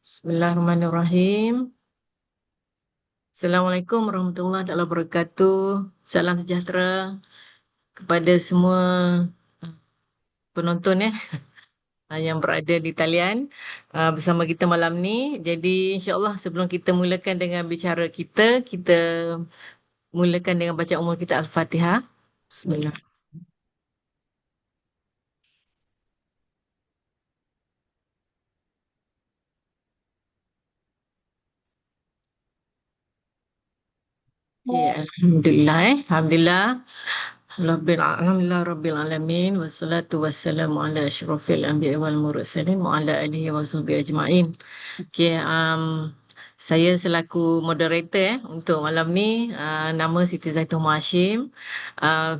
Bismillahirrahmanirrahim. Assalamualaikum warahmatullahi taala wabarakatuh. Salam sejahtera kepada semua penonton yang berada di talian bersama kita malam ni. Jadi insya-Allah sebelum kita mulakan dengan bicara kita mulakan dengan baca umul kita Al-Fatihah. Bismillah. Okay, Alhamdulillah. Alhamdulillah Rabbil Alamin. Wassalatu wassalamu ala asyrafil anbiya wal mursalin wa ala alihi wa sahbihi ajma'in. Okay, saya selaku moderator untuk malam ni, nama Siti Zaitun Hashim,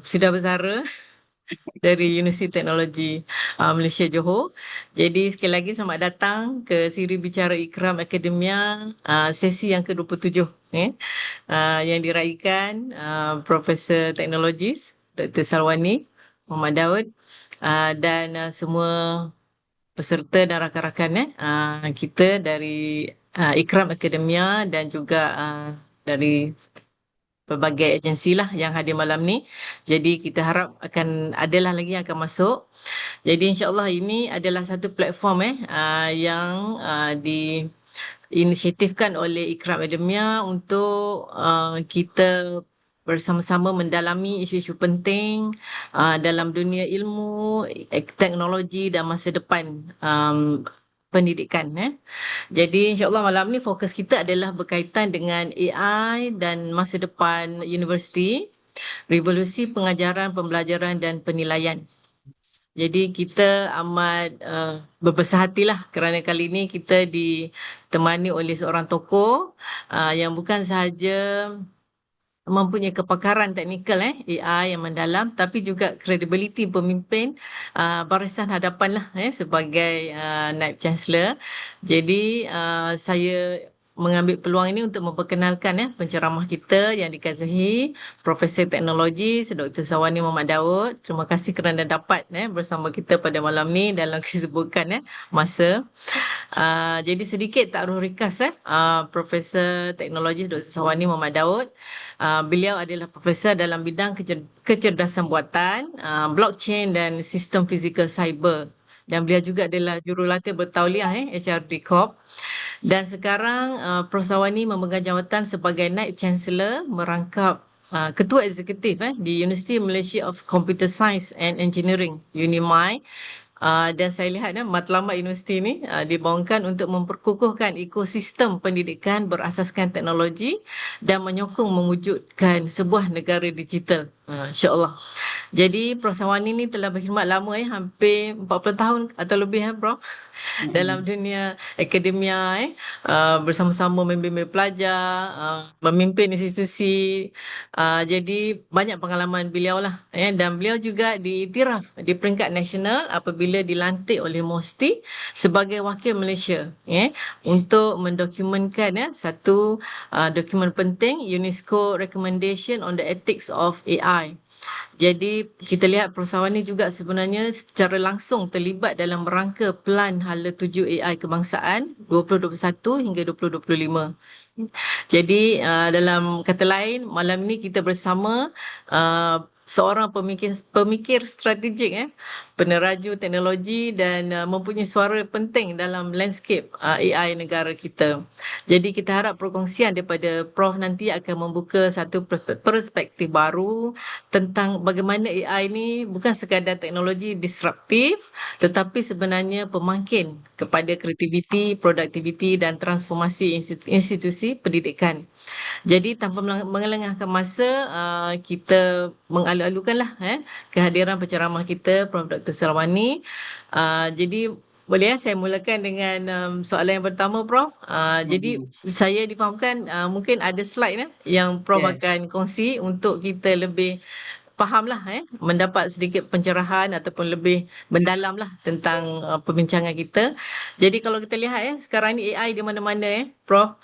sudah bersara dari Universiti Teknologi Malaysia Johor. Jadi sekali lagi selamat datang ke siri bicara Ikram Akademia sesi yang ke-27 yang diraikan Profesor Teknologis Dr. Salwani Muhammad Daud dan semua peserta dan rakan-rakan kita dari Ikram Akademia dan juga dari pelbagai agensi lah yang hadir malam ni. Jadi kita harap akan adalah lagi yang akan masuk. Jadi insya-Allah ini adalah satu platform yang diinisiatifkan oleh Ikram Akademia untuk kita bersama-sama mendalami isu-isu penting dalam dunia ilmu, teknologi dan masa depan pendidikan. Jadi insya-Allah malam ni fokus kita adalah berkaitan dengan AI dan masa depan universiti, revolusi pengajaran, pembelajaran dan penilaian. Jadi kita amat berbesar hatilah kerana kali ini kita ditemani oleh seorang tokoh yang bukan sahaja mempunyai kepakaran teknikal AI yang mendalam, tapi juga kredibiliti pemimpin barisan hadapan lah sebagai Naib Chancellor. Jadi saya mengambil peluang ini untuk memperkenalkan penceramah kita yang dikasihi Profesor Teknologi Dr. Salwani Muhammad Daud. Terima kasih kerana dapat bersama kita pada malam ni dalam kesibukan masa. Jadi sedikit taruh ringkas Profesor Teknologi Dr. Salwani Muhammad Daud. Beliau adalah profesor dalam bidang kecerdasan buatan, blockchain dan sistem fizikal cyber. Dan beliau juga adalah jurulatih bertauliah HRD Corp. Dan sekarang Prof. Salwani memegang jawatan sebagai Naib Chancellor merangkap Ketua Eksekutif di University Malaysia of Computer Science and Engineering, UNIMAI. Dan saya lihat matlamat universiti ini dibangunkan untuk memperkukuhkan ekosistem pendidikan berasaskan teknologi dan menyokong mewujudkan sebuah negara digital. InsyaAllah. Jadi Prof. Salwani ni telah berkhidmat lama hampir 40 tahun atau lebih Prof. Dalam dunia akademia bersama-sama membimbing pelajar, memimpin institusi. Jadi banyak pengalaman beliau lah dan beliau juga diiktiraf di peringkat nasional apabila dilantik oleh MOSTI sebagai wakil Malaysia untuk mendokumentkan satu dokumen penting, UNESCO Recommendation on the Ethics of AI. Jadi kita lihat Prof. Salwani juga sebenarnya secara langsung terlibat dalam rangka Pelan Hala 7 AI Kebangsaan 2021 hingga 2025. Jadi dalam kata lain malam ni kita bersama seorang pemikir strategik peneraju teknologi dan mempunyai suara penting dalam landscape AI negara kita. Jadi kita harap perkongsian daripada Prof nanti akan membuka satu perspektif baru tentang bagaimana AI ni bukan sekadar teknologi disruptif tetapi sebenarnya pemangkin kepada kreativiti, produktiviti dan transformasi institusi pendidikan. Jadi tanpa mengelengahkan masa, kita mengalu-alukanlah kehadiran penceramah kita Prof. Dr. Salwani. Jadi boleh saya mulakan dengan soalan yang pertama Prof. Jadi saya difahamkan mungkin ada slide yang Prof akan kongsi untuk kita lebih fahamlah mendapat sedikit pencerahan ataupun lebih mendalamlah tentang perbincangan kita. Jadi kalau kita lihat sekarang ni AI di mana-mana Prof.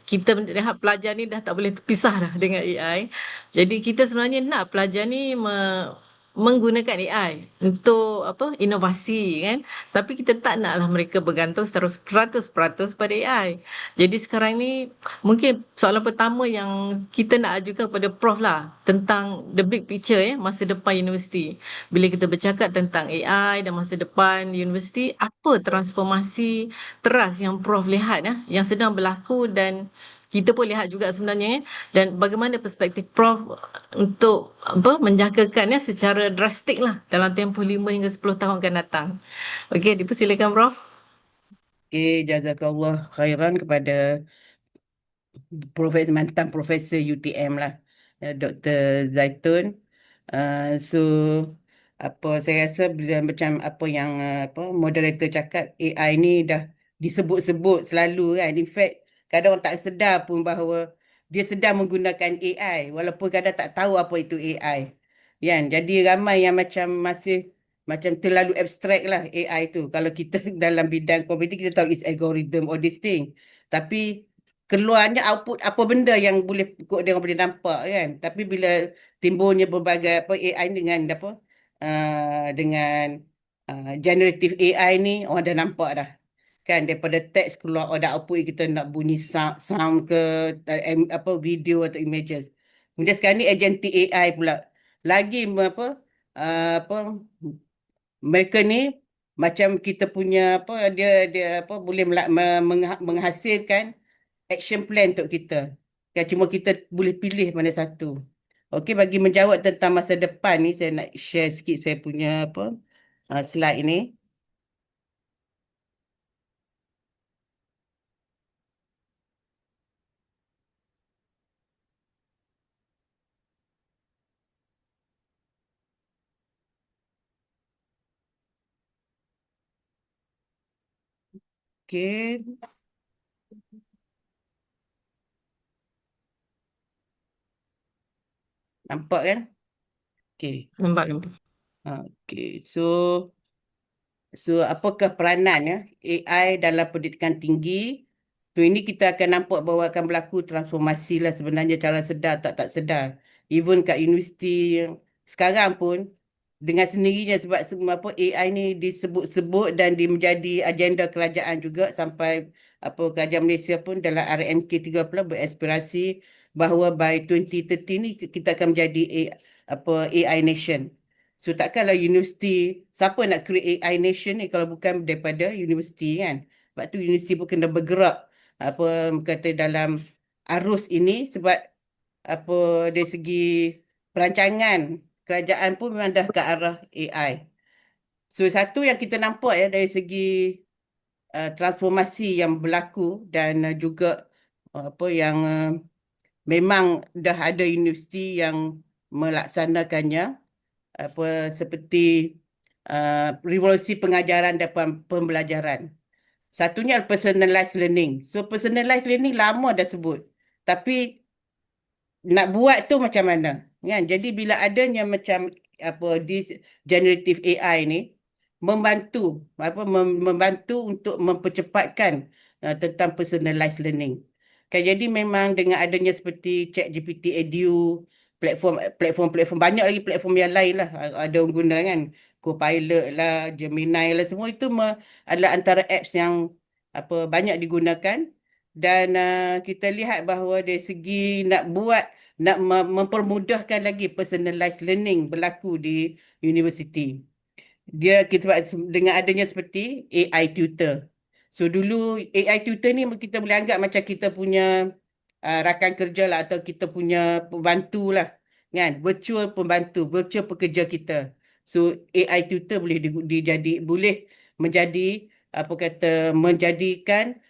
Kita lihat pelajar ni dah tak boleh terpisah dah dengan AI. Jadi kita sebenarnya nak pelajar ni menggunakan AI untuk apa inovasi kan, tapi kita tak naklah mereka bergantung 100% pada AI. Jadi sekarang ni mungkin soalan pertama yang kita nak ajukan kepada Prof lah tentang the big picture masa depan universiti. Bila kita bercakap tentang AI dan masa depan universiti, apa transformasi teras yang Prof lihat yang sedang berlaku dan kita pun lihat juga sebenarnya dan bagaimana perspektif Prof untuk apa menjangkakan secara drastik lah dalam tempoh 5 hingga 10 tahun akan datang. Okey, dipersilakan Prof. Okay, jazakallah khairan kepada mantan Profesor UTM lah, Dr. Zaitun. So apa saya rasa bila macam apa yang apa moderator cakap, AI ni dah disebut-sebut selalu kan. In fact, kadang orang tak sedar pun bahawa dia sedang menggunakan AI walaupun kadang tak tahu apa itu AI. Kan? Jadi ramai yang macam masih macam terlalu abstrak lah AI tu. Kalau kita dalam bidang komputer kita tahu is algorithm or this thing. Tapi keluarnya output apa benda yang boleh kok dia orang boleh nampak kan. Tapi bila timbulnya berbagai apa AI dengan apa dengan generative AI ni orang dah nampak dah kan, daripada teks keluar ada output kita nak bunyi sound ke apa video atau images. Kemudian sekarang ni agentic AI pula lagi apa apa mereka ni macam kita punya apa dia dia apa boleh menghasilkan action plan untuk kita. Kan cuma kita boleh pilih mana satu. Okey, bagi menjawab tentang masa depan ni, saya nak share sikit saya punya apa slide ini. Okey, nampak kan? Okey. Nampak nampak. Okey. So, apakah peranan AI dalam pendidikan tinggi? So, ini kita akan nampak bahawa akan berlaku transformasi lah sebenarnya cara sedar tak sedar. Even kat universiti yang sekarang pun dengan sendirinya sebab semua apa AI ni disebut-sebut dan menjadi agenda kerajaan juga sampai apa kerajaan Malaysia pun dalam RMK 30 beraspirasi bahawa by 2030 ni kita akan menjadi AI nation. So takkanlah universiti, siapa nak create AI nation ni kalau bukan daripada universiti kan. Sebab tu universiti pun kena bergerak apa kata dalam arus ini sebab apa dari segi perancangan kerajaan pun memang dah ke arah AI. So satu yang kita nampak dari segi transformasi yang berlaku dan juga apa yang memang dah ada universiti yang melaksanakannya apa seperti revolusi pengajaran dan pembelajaran. Satunya personalized learning. So personalized learning lama dah sebut. Tapi nak buat tu macam mana? Kan? Jadi bila adanya macam apa this generative AI ni membantu membantu untuk mempercepatkan tentang personalized learning. Kan jadi memang dengan adanya seperti ChatGPT Edu, platform banyak lagi platform yang lain lah ada orang guna kan. Copilot lah, Gemini lah semua itu adalah antara apps yang apa banyak digunakan dan kita lihat bahawa dari segi nak mempermudahkan lagi personalized learning berlaku di universiti. Dia kita dengan adanya seperti AI tutor. So dulu AI tutor ni kita boleh anggap macam kita punya rakan kerja lah atau kita punya pembantu lah kan, virtual pembantu, virtual pekerja kita. So AI tutor boleh boleh menjadi apa kata menjadikan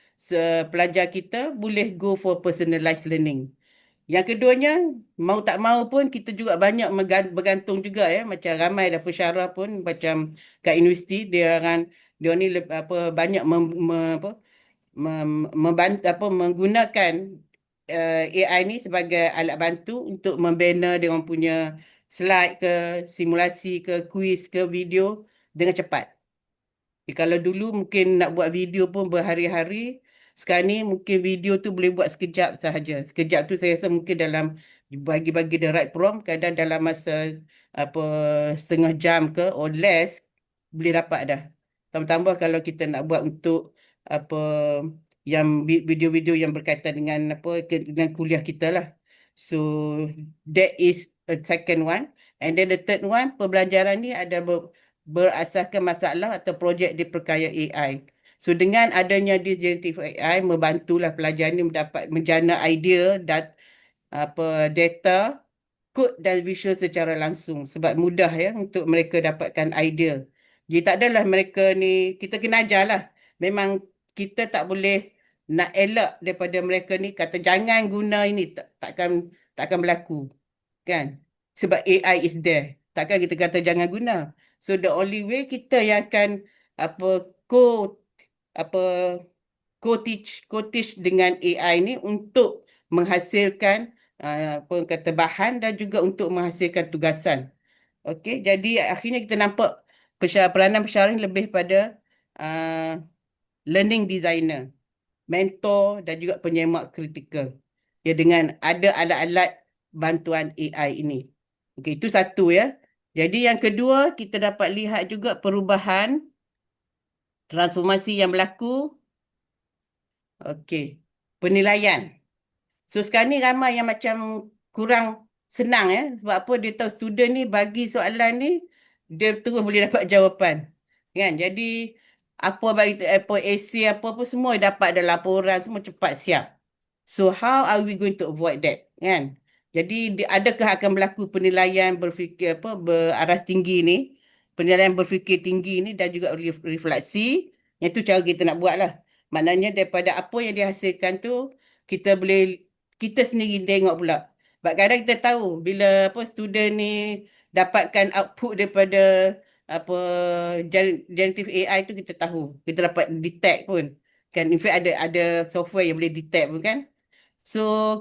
pelajar kita boleh go for personalized learning. Yang keduanya, mau tak mau pun kita juga banyak bergantung juga macam ramai dah pensyarah pun macam kat universiti dia ni apa banyak menggunakan AI ni sebagai alat bantu untuk membina dia orang punya slide ke, simulasi ke, kuis ke, video dengan cepat. Kalau dulu mungkin nak buat video pun berhari-hari, sekarang ni mungkin video tu boleh buat sekejap sahaja. Sekejap tu saya rasa mungkin dalam bagi the right prompt, kadang dalam masa apa setengah jam ke or less boleh dapat dah. Tambah-tambah kalau kita nak buat untuk apa yang video-video yang berkaitan dengan dengan kuliah kita lah. So that is a second one. And then the third one, pembelajaran ni ada berasaskan masalah atau projek diperkaya AI. So dengan adanya this generative AI membantulah pelajar ni mendapat menjana idea dan data, kod dan visual secara langsung sebab mudah ya untuk mereka dapatkan idea. Jadi tak adalah mereka ni kita kena ajar lah. Memang kita tak boleh nak elak daripada mereka ni kata jangan guna ini takkan berlaku kan. Sebab AI is there. Takkan kita kata jangan guna. So the only way kita yang akan apa co apa co-teach dengan AI ni untuk menghasilkan apa kata bahan dan juga untuk menghasilkan tugasan. Okey, jadi akhirnya kita nampak peranan pensyarah ni lebih pada uh, learning designer, mentor dan juga penyemak kritikal. Ya dengan ada alat-alat bantuan AI ini. Okey, itu satu ya. Jadi yang kedua kita dapat lihat juga perubahan transformasi yang berlaku. Okey, penilaian. So sekarang ni ramai yang macam kurang senang ya. Sebab apa dia tahu student ni bagi soalan ni dia terus boleh dapat jawapan. Kan? Jadi apa bagi apa essay apa semua dapat ada laporan semua cepat siap. So how are we going to avoid that? Kan? Jadi adakah akan berlaku penilaian berfikir beraras tinggi ni, penilaian berfikir tinggi ni dan juga refleksi. Yang tu cara kita nak buat lah. Maknanya daripada apa yang dihasilkan tu kita boleh kita sendiri tengok pula. Sebab kadang kita tahu bila student ni dapatkan output daripada apa generative AI tu kita tahu. Kita dapat detect pun. Kan in fact ada software yang boleh detect pun kan. So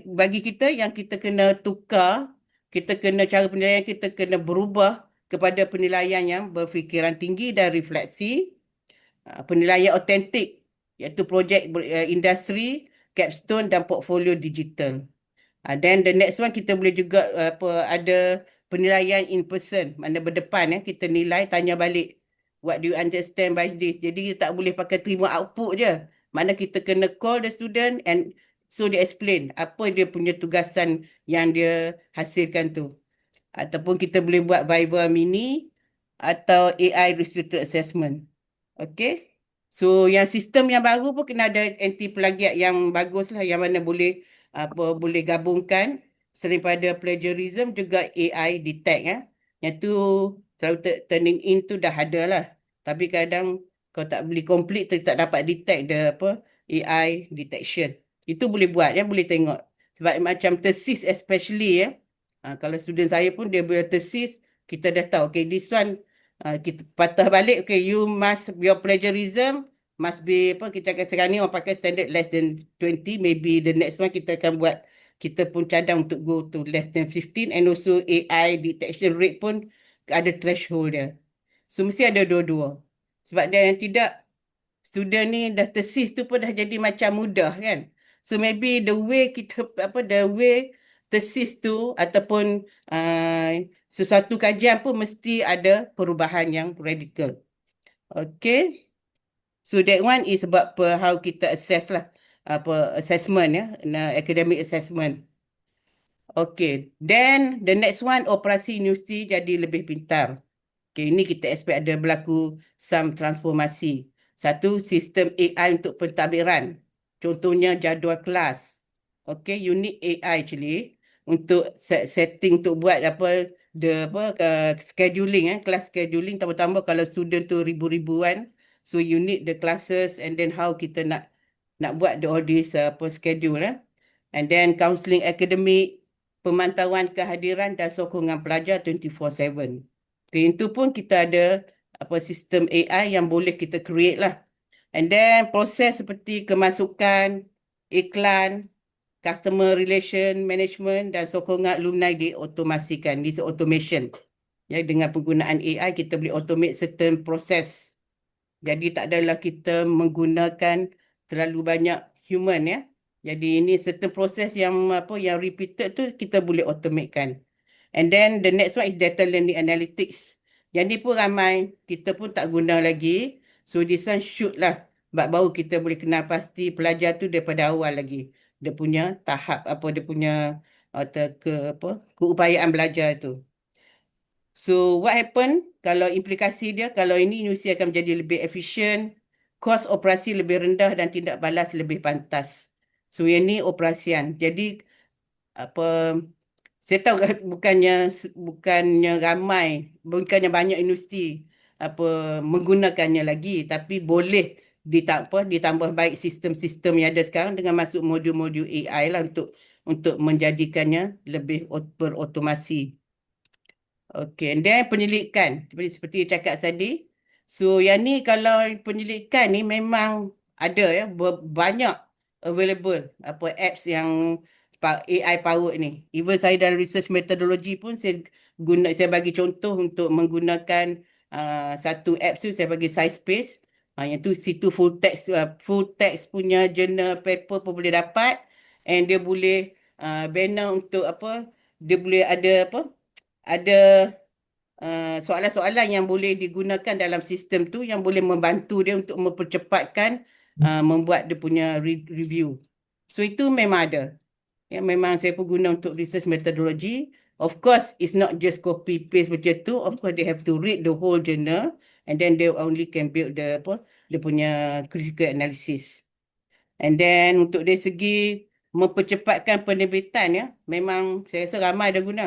bagi kita yang kita kena tukar, kita kena cara penilaian kita kena berubah kepada penilaian yang berfikiran tinggi dan refleksi, penilaian autentik iaitu projek industri, capstone dan portfolio digital. Then the next one kita boleh juga ada penilaian in person, mana berdepan ya, kita nilai tanya balik. What do you understand by this? Jadi kita tak boleh pakai terima output je. Mana kita kena call the student and so dia explain apa dia punya tugasan yang dia hasilkan tu. Ataupun kita boleh buat Viva mini atau AI restricted assessment. Okay. So yang sistem yang baru pun kena ada anti plagiat yang bagus lah, yang mana boleh gabungkan selain pada plagiarism juga AI detect ya. Yang tu selalu turning in tu dah ada lah. Tapi kadang kau tak boleh complete tak dapat detect AI detection. Itu boleh buat ya, boleh tengok. Sebab macam thesis especially ya. Kalau student saya pun dia boleh thesis, kita dah tahu okay this one kita patah balik okay your plagiarism must be kita akan sekarang ni orang pakai standard less than 20, maybe the next one kita akan buat kita pun cadang untuk go to less than 15 and also AI detection rate pun ada threshold dia. So mesti ada dua-dua. Sebab dia yang tidak student ni dah thesis tu pun dah jadi macam mudah kan. So maybe the way thesis tu ataupun sesuatu kajian pun mesti ada perubahan yang radikal. Okay. So that one is about how kita assess lah assessment ya, academic assessment. Okay. Then the next one operasi universiti jadi lebih pintar. Okay, ini kita expect ada berlaku some transformasi. Satu, sistem AI untuk pentadbiran. Contohnya jadual kelas. Okay, you need AI actually untuk setting untuk buat scheduling kelas scheduling, tambah-tambah kalau student tu ribu-ribuan, so you need the classes and then how kita nak buat all this schedule and then counselling akademik, pemantauan kehadiran dan sokongan pelajar 24/7. Okay, itu pun kita ada sistem AI yang boleh kita create lah. And then proses seperti kemasukan, iklan, customer relation management dan sokongan alumni diotomasikan. This automation. Ya, dengan penggunaan AI kita boleh automate certain proses. Jadi tak adalah kita menggunakan terlalu banyak human ya. Jadi ini certain proses yang yang repeated tu kita boleh automatekan. And then the next one is data learning analytics. Yang ni pun ramai, kita pun tak guna lagi. So this one should lah. Baru kita boleh kenal pasti pelajar tu daripada awal lagi. Dia punya tahap dia punya keupayaan belajar tu. So what happen kalau implikasi dia, kalau ini universiti akan menjadi lebih efisien, kos operasi lebih rendah dan tindak balas lebih pantas. So yang ni operasian. Jadi apa saya tahu bukannya ramai, bukannya banyak universiti menggunakannya lagi, tapi boleh ditambah baik sistem-sistem yang ada sekarang dengan masuk modul-modul AI lah untuk menjadikannya lebih berotomasi. Okey, and then penyelidikan seperti cakap tadi. So yang ni kalau penyelidikan ni memang ada ya banyak available apps yang AI powered ni. Even saya dalam research methodology pun saya bagi contoh untuk menggunakan satu apps tu saya bagi SciSpace. Yang tu situ full text punya journal paper pun boleh dapat, and dia boleh banner untuk dia boleh ada soalan-soalan yang boleh digunakan dalam sistem tu yang boleh membantu dia untuk mempercepatkan membuat dia punya review. So itu memang ada. Ya, memang saya pun guna untuk research methodology. Of course, it's not just copy paste macam tu. Of course, they have to read the whole journal and then they only can build dia punya critical analysis. And then untuk dari segi mempercepatkan penerbitan ya, memang saya rasa ramai dah guna.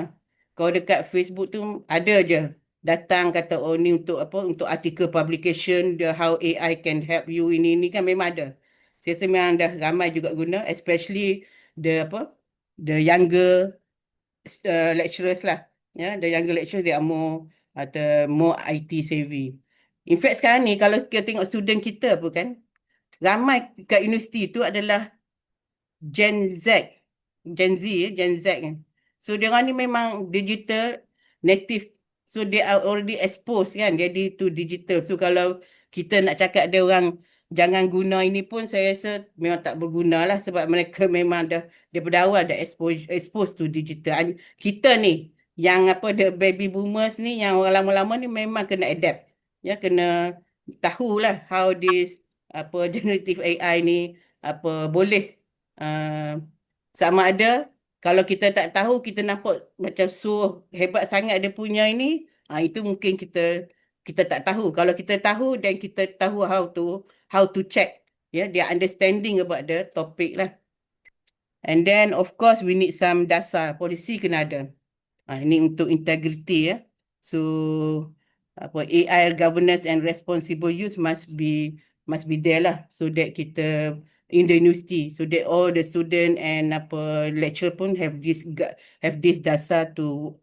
Kalau dekat Facebook tu ada je datang kata ni untuk untuk article publication, how AI can help you ini kan memang ada. Saya rasa memang dah ramai juga guna, especially the younger lecturers lah. Ya, the younger lecturers they are more IT savvy. In fact sekarang ni kalau kita tengok student kita pun kan ramai kat universiti tu adalah Gen Z, Gen Z kan. So dia orang ni memang digital native. So they are already exposed kan jadi to digital. So kalau kita nak cakap dia orang jangan guna ini pun saya rasa memang tak berguna lah sebab mereka memang dah daripada awal dah exposed to digital. Kita ni yang the baby boomers ni yang orang lama-lama ni memang kena adapt. Ya kena tahulah how this generative AI ni boleh sama ada kalau kita tak tahu kita nampak macam hebat sangat dia punya ini itu mungkin kita tak tahu. Kalau kita tahu dan kita tahu how to check their understanding about the topic lah. And then of course we need some dasar polisi kena ada. Ini untuk integrity ya. So AI governance and responsible use must be there lah so that kita in the university so that all the student and lecturer pun have this dasar to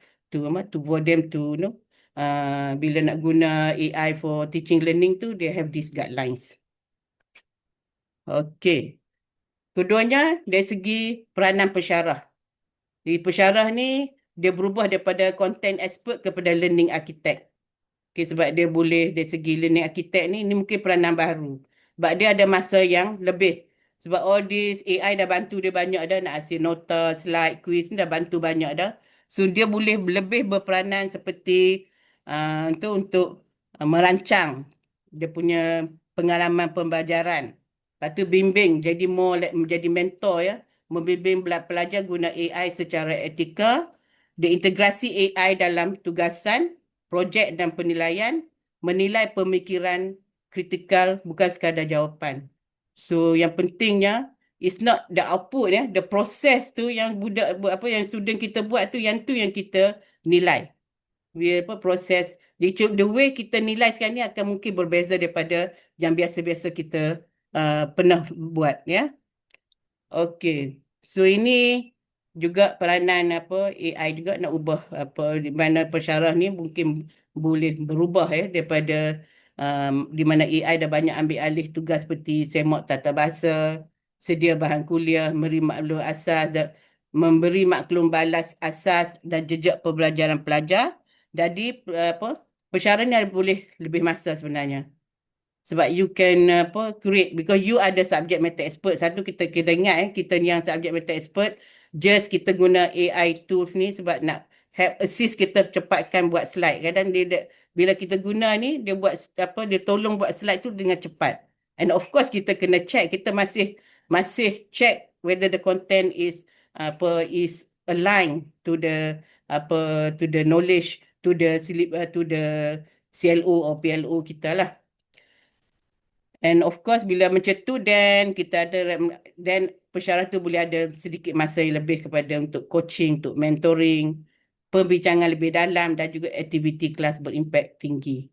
for them to bila nak guna AI for teaching learning tu they have these guidelines. Okay. Keduanya dari segi peranan pensyarah. Jadi pensyarah ni dia berubah daripada content expert kepada learning architect. Okay, sebab dia boleh dari segi learning architect ni mungkin peranan baru. Sebab dia ada masa yang lebih. Sebab all this AI dah bantu dia banyak dah nak hasil nota, slide, quiz ni dah bantu banyak dah. So dia boleh lebih berperanan seperti untuk merancang dia punya pengalaman pembelajaran. Lepas tu bimbing jadi menjadi mentor ya. Membimbing pelajar guna AI secara etika. Diintegrasi AI dalam tugasan projek dan penilaian, menilai pemikiran kritikal bukan sekadar jawapan. So yang pentingnya it's not the output ya, the process tu yang yang student kita buat tu yang kita nilai. Proses. Jadi the way kita nilai sekarang ni akan mungkin berbeza daripada yang biasa-biasa kita pernah buat ya. Okey. So ini juga peranan AI juga nak ubah di mana pensyarah ni mungkin boleh berubah ya daripada di mana AI dah banyak ambil alih tugas seperti semok tata bahasa, sedia bahan kuliah, memberi maklum balas asas dan jejak pembelajaran pelajar. Jadi pensyarah ni boleh lebih masa sebenarnya. Sebab you can create, because you ada subject matter expert. Satu, kita kena ingat kita ni yang subject matter expert, just kita guna AI tools ni sebab nak help assist kita cepatkan buat slide. Kadang bila kita guna ni, dia buat dia tolong buat slide tu dengan cepat. And of course kita kena check, kita masih check whether the content is aligned to the knowledge, to the CLO or PLO kita lah. And of course bila macam tu, then pensyarah tu boleh ada sedikit masa yang lebih kepada untuk coaching, untuk mentoring, perbincangan lebih dalam, dan juga aktiviti kelas berimpact tinggi.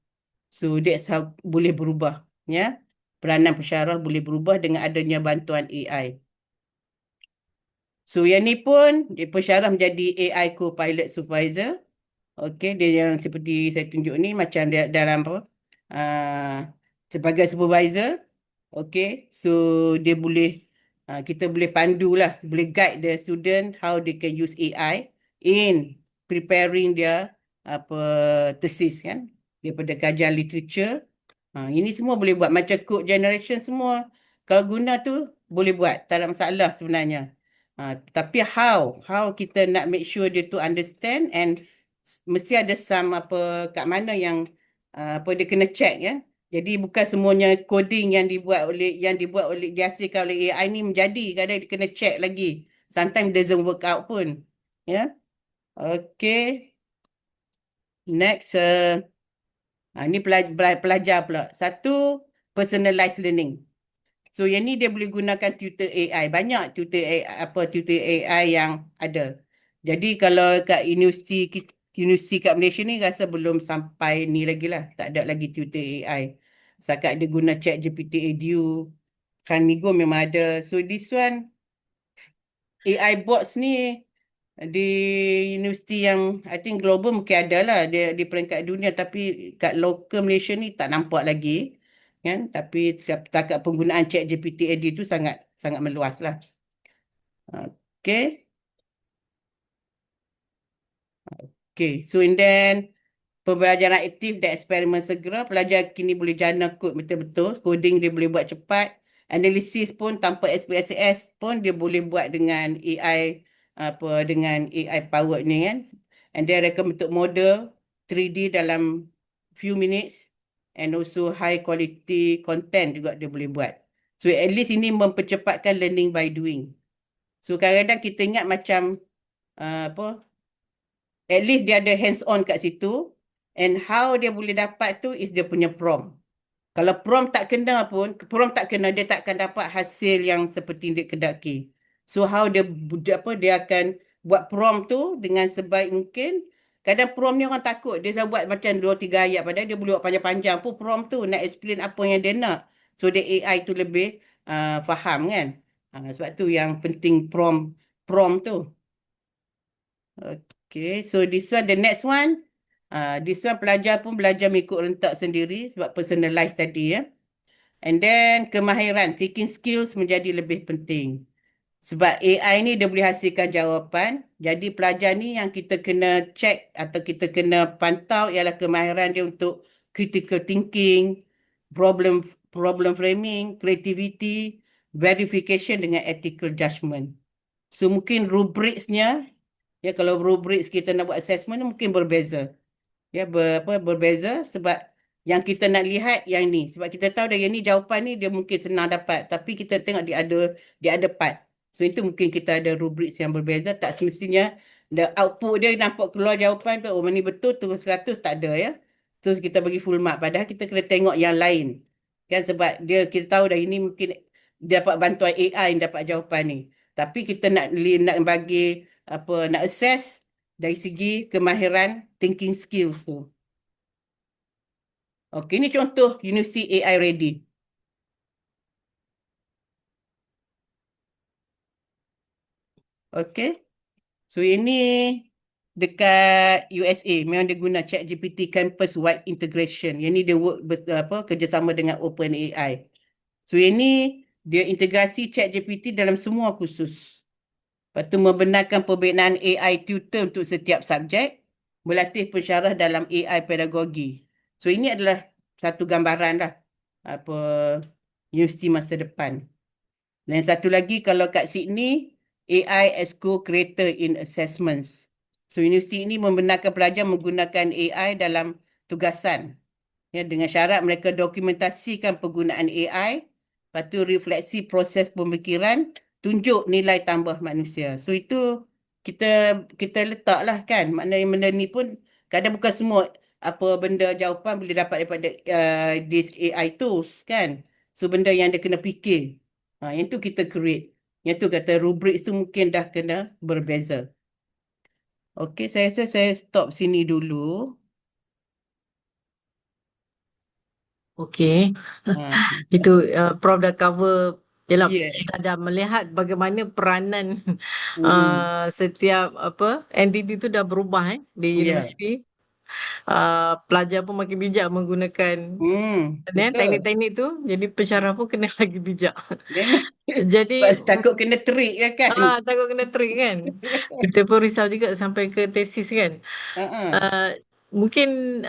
So that's how boleh berubah, ya. Peranan pensyarah boleh berubah dengan adanya bantuan AI. So yang ni pun pensyarah menjadi AI co-pilot supervisor. Okey, dia yang seperti saya tunjuk ni macam dia dalam sebagai supervisor. Okay, so dia kita boleh pandu lah, boleh guide the student how they can use AI in preparing their thesis kan, daripada kajian literature. Ini semua boleh buat, macam code generation semua kalau guna tu boleh buat, tak ada masalah sebenarnya. Tapi how kita nak make sure dia tu understand, and mesti ada kat mana yang dia kena check ya. Jadi bukan semuanya coding yang dibuat oleh dihasilkan oleh AI ni menjadi, kadang dia kena check lagi. Sometimes doesn't work out pun. Ya. Okay. Next, ni pelajar pula. Satu, personalized learning. So yang ni dia boleh gunakan tutor AI. Banyak tutor AI yang ada. Jadi kalau kat universiti kat Malaysia ni rasa belum sampai ni lagi lah. Tak ada lagi tutor AI. Setakat dia guna ChatGPT Edu, Kanigo memang ada. So this one, AI bots ni di universiti yang I think global mungkin ada lah, dia di peringkat dunia, tapi kat local Malaysia ni tak nampak lagi kan. Tapi setakat penggunaan ChatGPT Edu tu sangat meluas lah. Okay. Okay, so and then pembelajaran aktif dan eksperimen segera, pelajar kini boleh jana kod betul-betul, coding dia boleh buat cepat, analisis pun tanpa SPSS pun dia boleh buat dengan AI dengan AI powered ni kan. And then recommend bentuk model 3D dalam few minutes, and also high quality content juga dia boleh buat. So at least ini mempercepatkan learning by doing. So kadang-kadang kita ingat macam at least dia ada hands on kat situ, and how dia boleh dapat tu is dia punya prompt. Kalau prompt tak kena, dia tak akan dapat hasil yang seperti dia kedaki. So how dia akan buat prompt tu dengan sebaik mungkin. Kadang prompt ni orang takut, dia dah buat macam 2-3 ayat, padahal dia boleh buat panjang-panjang pun prompt tu nak explain apa yang dia nak. So the AI tu lebih faham kan. Sebab tu yang penting prompt tu. Okay, so this one, the next one, this one pelajar pun belajar mengikut rentak sendiri sebab personalized tadi ya. And then kemahiran, thinking skills menjadi lebih penting. Sebab AI ni dia boleh hasilkan jawapan. Jadi pelajar ni yang kita kena check atau kita kena pantau ialah kemahiran dia untuk critical thinking, problem framing, creativity, verification dengan ethical judgment. So mungkin rubriksnya, ya, kalau rubriks kita nak buat assessment mungkin berbeza. Ya, berbeza sebab yang kita nak lihat yang ni. Sebab kita tahu dah yang ni jawapan ni dia mungkin senang dapat, tapi kita tengok dia ada part. So itu mungkin kita ada rubriks yang berbeza. Tak semestinya the output dia nampak keluar jawapan tu, oh ni betul terus 100, tak ada ya. Terus kita bagi full mark, padahal kita kena tengok yang lain. Kan, sebab kita tahu dah ini mungkin dia dapat bantuan AI yang dapat jawapan ni. Tapi kita nak bagi nak assess dari segi kemahiran thinking skills tu. Okey, ini contoh University AI Ready. Okey. So ini dekat USA memang dia guna ChatGPT Campus Wide Integration. Yang ni dia work kerjasama dengan OpenAI. So ini dia integrasi ChatGPT dalam semua kursus. Lepas tu membenarkan pembinaan AI tutor untuk setiap subjek, melatih pensyarah dalam AI pedagogi. So ini adalah satu gambaran lah. apa universiti masa depan. Dan satu lagi kalau kat Sydney, AI as co-creator in assessments. So universiti ini membenarkan pelajar menggunakan AI dalam tugasan. Ya, dengan syarat mereka dokumentasikan penggunaan AI, lepas tu refleksi proses pemikiran, tunjuk nilai tambah manusia. So itu kita kita letaklah kan. Maknanya benda ni pun kadang bukan semua apa benda jawapan boleh dapat daripada this AI tools kan. So benda yang dia kena fikir. Yang tu kita create. Yang tu kata rubrik tu mungkin dah kena berbeza. Okey, saya rasa saya stop sini dulu. Okey. Ha, Itu Prof dah cover, yalah, yes. dah melihat bagaimana peranan Hmm. setiap entiti tu dah berubah di Ya. universiti. Pelajar pun makin bijak menggunakan Betul. teknik-teknik tu, jadi pensyarah pun kena lagi bijak. Memang Jadi takut kena terik ya kan? takut kena trik kan. Kita pun risau juga sampai ke tesis kan. Ha. Uh, Mungkin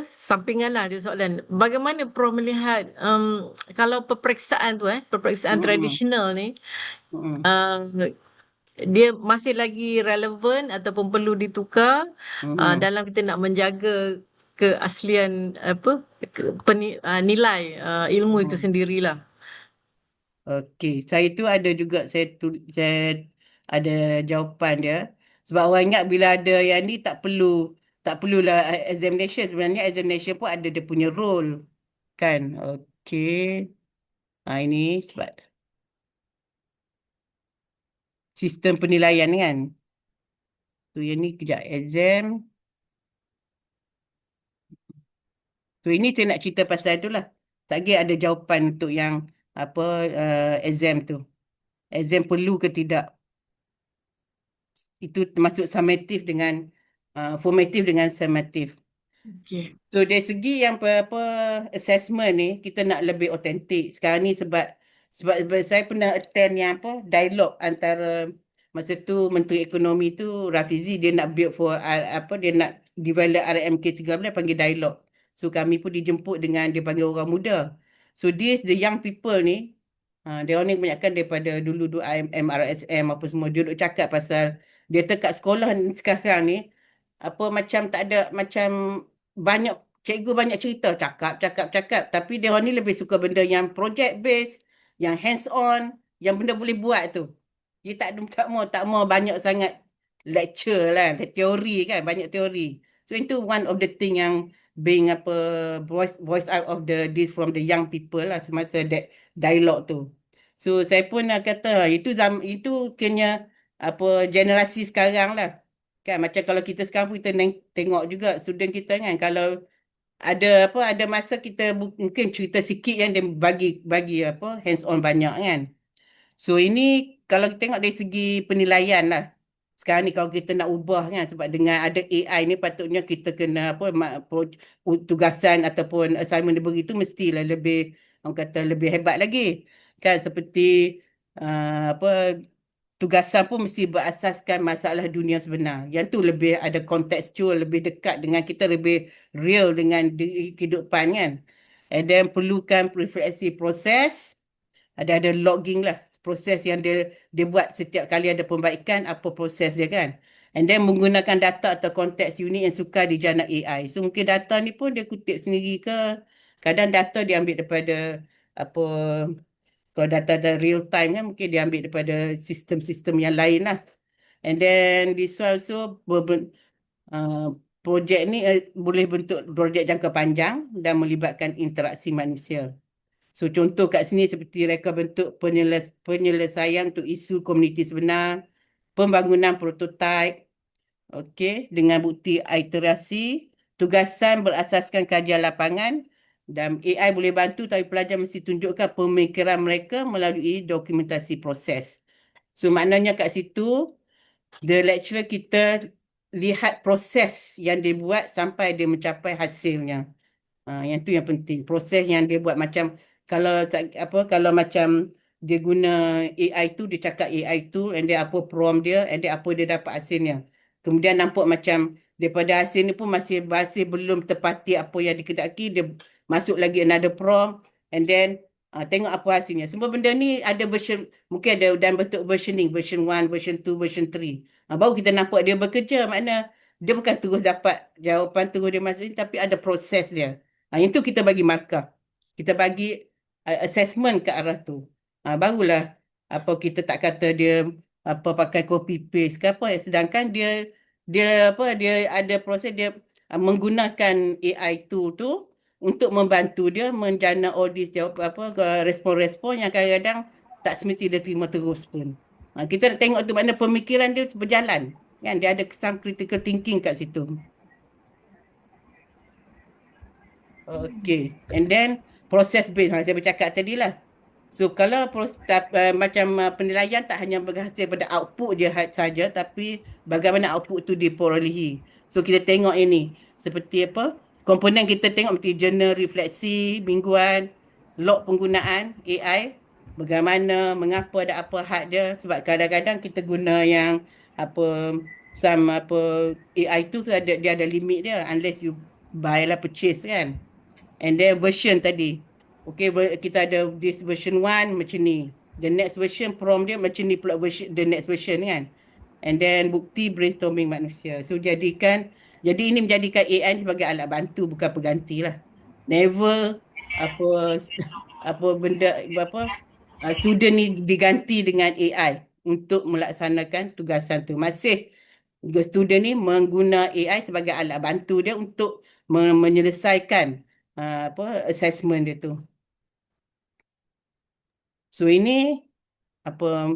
sampingan lah dia soalan. Bagaimana Prof melihat kalau peperiksaan tu peperiksaan Hmm. tradisional ni Hmm. uh, dia masih lagi relevan ataupun perlu ditukar Hmm. dalam kita nak menjaga keaslian nilai ilmu itu Hmm. sendirilah. Okey, saya tu ada juga saya ada jawapan dia. Sebab orang ingat bila ada yang ni tak perlulah examination. Sebenarnya examination pun ada dia punya role kan. Okey. Ini sebab sistem penilaian kan. Tu yang ni kejap exam. So ini saya nak cerita pasal tu lah. Lagi ada jawapan untuk yang apa exam tu. Exam perlu ke tidak? Itu termasuk summative dengan formative dengan summative. Okey. So dari segi yang apa assessment ni kita nak lebih autentik. Sekarang ni sebab saya pernah attend yang apa dialog antara masa tu Menteri Ekonomi tu Rafizi dia nak build for apa dia nak develop RMK 13 panggil dialog. So kami pun dijemput dengan dia panggil orang muda. So this the young people ni dia orang ni kebanyakan daripada dulu MRSM apa semua dia duduk cakap pasal dia dekat sekolah ni sekarang ni apa macam tak ada macam banyak cikgu banyak cerita cakap tapi dia orang ni lebih suka benda yang project based yang hands on yang benda boleh buat tu dia tak mau banyak sangat lecture lah teori kan banyak teori so itu one of the thing yang being apa voice out of the this from the young people lah semasa that dialog tu so saya pun nak kata itu kena apa generasi sekarang lah kan macam kalau kita sekarang pun kita tengok juga student kita kan kalau ada masa kita mungkin cerita sikit yang dia bagi bagi apa hands on banyak kan. So ini kalau kita tengok dari segi penilaian lah. Sekarang ni kalau kita nak ubah kan sebab dengan ada AI ni patutnya kita kena apa tugasan ataupun assignment dia beri tu mestilah lebih orang kata lebih hebat lagi. Kan seperti apa tugasan pun mesti berasaskan masalah dunia sebenar. Yang tu lebih ada kontekstual, lebih dekat dengan kita, lebih real dengan kehidupan kan. And then perlukan refleksi proses, ada logging lah. Proses yang dia buat setiap kali ada pembaikan, apa proses dia kan. And then menggunakan data atau konteks unik yang sukar dijana AI. So mungkin data ni pun dia kutip sendiri ke. Kadang data dia ambil daripada apa kalau data real time kan mungkin dia ambil daripada sistem-sistem yang lain lah. And then this one also uh, projek ni boleh bentuk projek jangka panjang dan melibatkan interaksi manusia. So contoh kat sini seperti reka bentuk penyelesaian untuk isu komuniti sebenar, pembangunan prototipe, okey, dengan bukti iterasi, tugasan berasaskan kajian lapangan dan AI boleh bantu tapi pelajar mesti tunjukkan pemikiran mereka melalui dokumentasi proses. So maknanya kat situ the lecturer kita lihat proses yang dia buat sampai dia mencapai hasilnya. Yang tu yang penting. Proses yang dia buat macam kalau macam dia guna AI tu dia cakap AI tu and dia apa prompt dia and dia apa dia dapat hasilnya. Kemudian nampak macam daripada hasil ni pun masih belum tepati apa yang dikehendaki dia masuk lagi another prompt, and then tengok apa hasilnya. Semua benda ni ada version, mungkin ada dan bentuk versioning, version 1, version 2, version 3. Baru kita nampak dia bekerja, makna dia bukan terus dapat jawapan terus dia masuk ni, tapi ada proses dia. Itu kita bagi markah. Kita bagi assessment ke arah tu. Barulah apa kita tak kata dia apa pakai copy paste ke apa, sedangkan dia apa dia ada proses dia menggunakan AI tool tu untuk membantu dia menjana all this jawab apa respon-respon yang kadang-kadang tak semesti dia terima terus pun. Kita nak tengok tu mana pemikiran dia berjalan kan, dia ada some critical thinking kat situ. Okay, and then process based saya bercakap tadi lah. So kalau macam penilaian tak hanya berhasil pada output dia saja, tapi bagaimana output tu diperolehi. So kita tengok ini seperti apa komponen kita tengok seperti jurnal refleksi mingguan, log penggunaan AI, bagaimana mengapa ada apa had dia, sebab kadang-kadang kita guna yang apa some apa AI tu dia ada limit dia unless you buy lah purchase kan. And then version tadi. Okay, kita ada this version 1 macam ni. The next version from dia macam ni pula version, the next version kan. And then bukti brainstorming manusia. So jadi ini menjadikan AI ni sebagai alat bantu bukan pengganti lah. Never apa apa benda apa student ni diganti dengan AI untuk melaksanakan tugasan tu. Masih student ni mengguna AI sebagai alat bantu dia untuk menyelesaikan apa assessment dia tu. So ini apa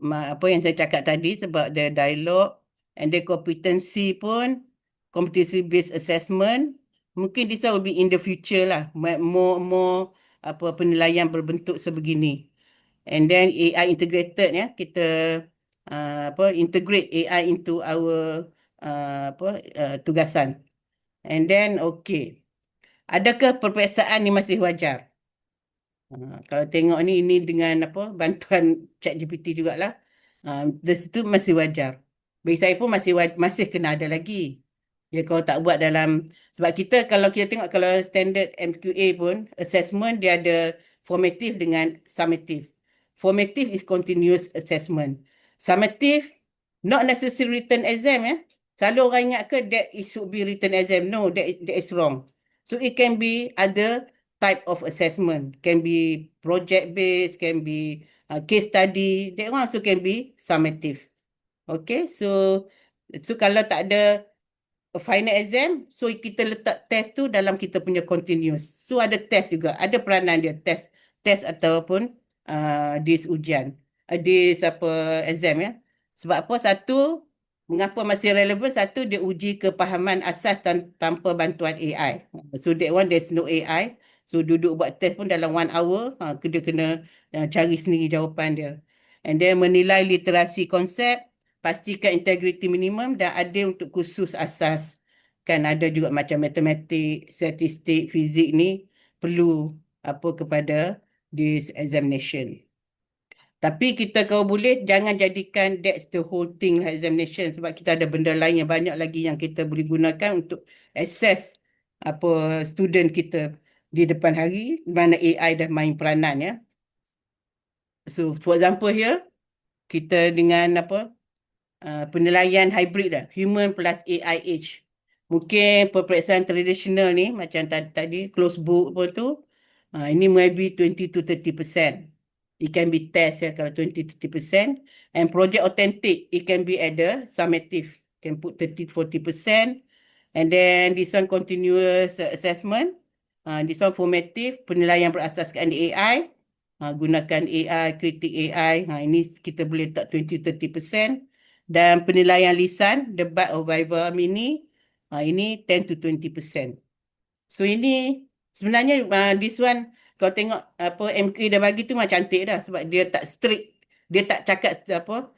apa yang saya cakap tadi sebab the dialog and the competency pun competency based assessment mungkin this will be in the future lah more apa penilaian berbentuk sebegini. And then AI integrated ya kita apa integrate AI into our tugasan. And then okay. Adakah perperiksaan ni masih wajar? Kalau tengok ni ini dengan apa bantuan ChatGPT jugalah. Dari situ masih wajar. Bagi saya pun masih kena ada lagi. Ya kalau tak buat dalam sebab kita kalau kita tengok kalau standard MQA pun assessment dia ada formative dengan summative. Formative is continuous assessment. Summative not necessary written exam ya. Selalu orang ingat ke that it should be written exam. No, that is wrong. So it can be other type of assessment. Can be project based, can be case study. That one also can be summative. Okay, so kalau tak ada final exam, so kita letak test tu dalam kita punya continuous. So ada test juga, ada peranan dia test ataupun this ujian, this apa exam ya. Sebab apa? Satu, mengapa masih relevan? Satu, dia uji kepahaman asas tanpa bantuan AI. So that one there's no AI. So duduk buat test pun dalam 1 hour, dia kena cari sendiri jawapan dia. And then menilai literasi konsep, pastikan integriti minimum dan adil untuk khusus asas. Kan ada juga macam matematik, statistik, fizik ni perlu apa kepada this examination. Tapi kita kalau boleh jangan jadikan that's the whole thing lah examination sebab kita ada benda lain yang banyak lagi yang kita boleh gunakan untuk assess apa student kita di depan hari mana AI dah main peranan ya. So for example here kita dengan apa penilaian hybrid dah human plus AI age. Mungkin peperiksaan tradisional ni macam tadi close book pun tu ini maybe 20 to 30%. It can be test ya kalau 20-30%. And project authentic, it can be either summative. Can put 30-40%. And then this one continuous assessment. This one formative, penilaian berasaskan AI. Gunakan AI, kritik AI. Ini kita boleh tak 20-30%. Dan penilaian lisan, debat or viva mini. Ini 10-20%. So ini sebenarnya this one kalau tengok apa MQ dah bagi tu macam cantik dah sebab dia tak strict, dia tak cakap apa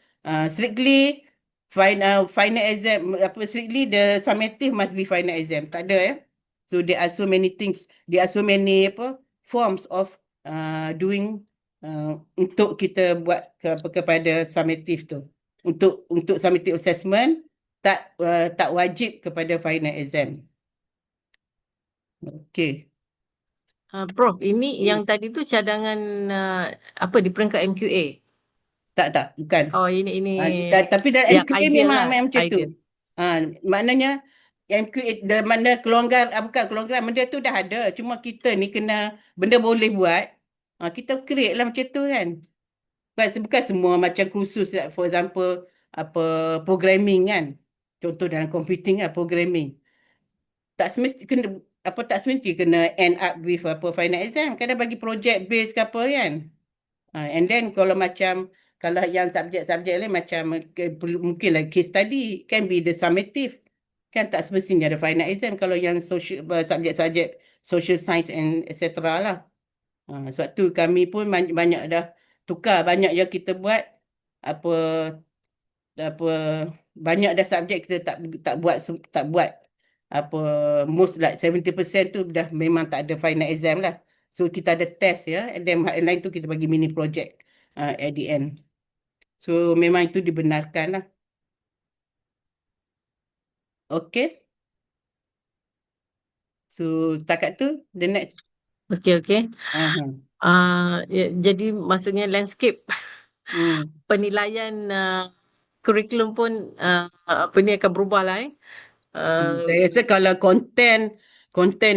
strictly final exam apa strictly the summative must be final exam. Tak ada ya. So there are so many things, there are so many apa forms of doing untuk kita buat kepada summative tu. Untuk summative assessment tak wajib kepada final exam. Okay. Prof, ini Hmm. yang tadi tu cadangan apa di peringkat MQA. Tak, bukan. Oh, ini Tapi dalam yang MQA ideal memang lah, memang macam tu. ideal. Maknanya MQA mana kelonggaran, bukan kelonggaran, benda tu dah ada. Cuma kita ni kena, benda boleh buat. Kita create lah macam tu kan. Bukan semua macam kursus, for example, apa programming kan. Contoh dalam computing lah, programming. Tak semesti kena, tak semesti kena end up with apa final exam. Kadang bagi project base ke apa kan. And then kalau macam, kalau yang subjek-subjek lain macam mungkin lah case study can be the summative. Kan tak semestinya ada final exam kalau yang social, subjek-subjek social science and etc. lah. Sebab tu kami pun banyak dah tukar, banyak yang kita buat apa apa banyak dah subjek kita tak buat apa, most like 70% tu dah memang tak ada final exam lah. So kita ada test ya, and then yang lain tu kita bagi mini project at the end. So memang itu dibenarkan lah. Okay. So takat tu the next. Okey, okey. Uh-huh. Ya, jadi maksudnya landscape Hmm. penilaian kurikulum pun apa ni akan berubah lah eh. Saya Uh, rasa kalau konten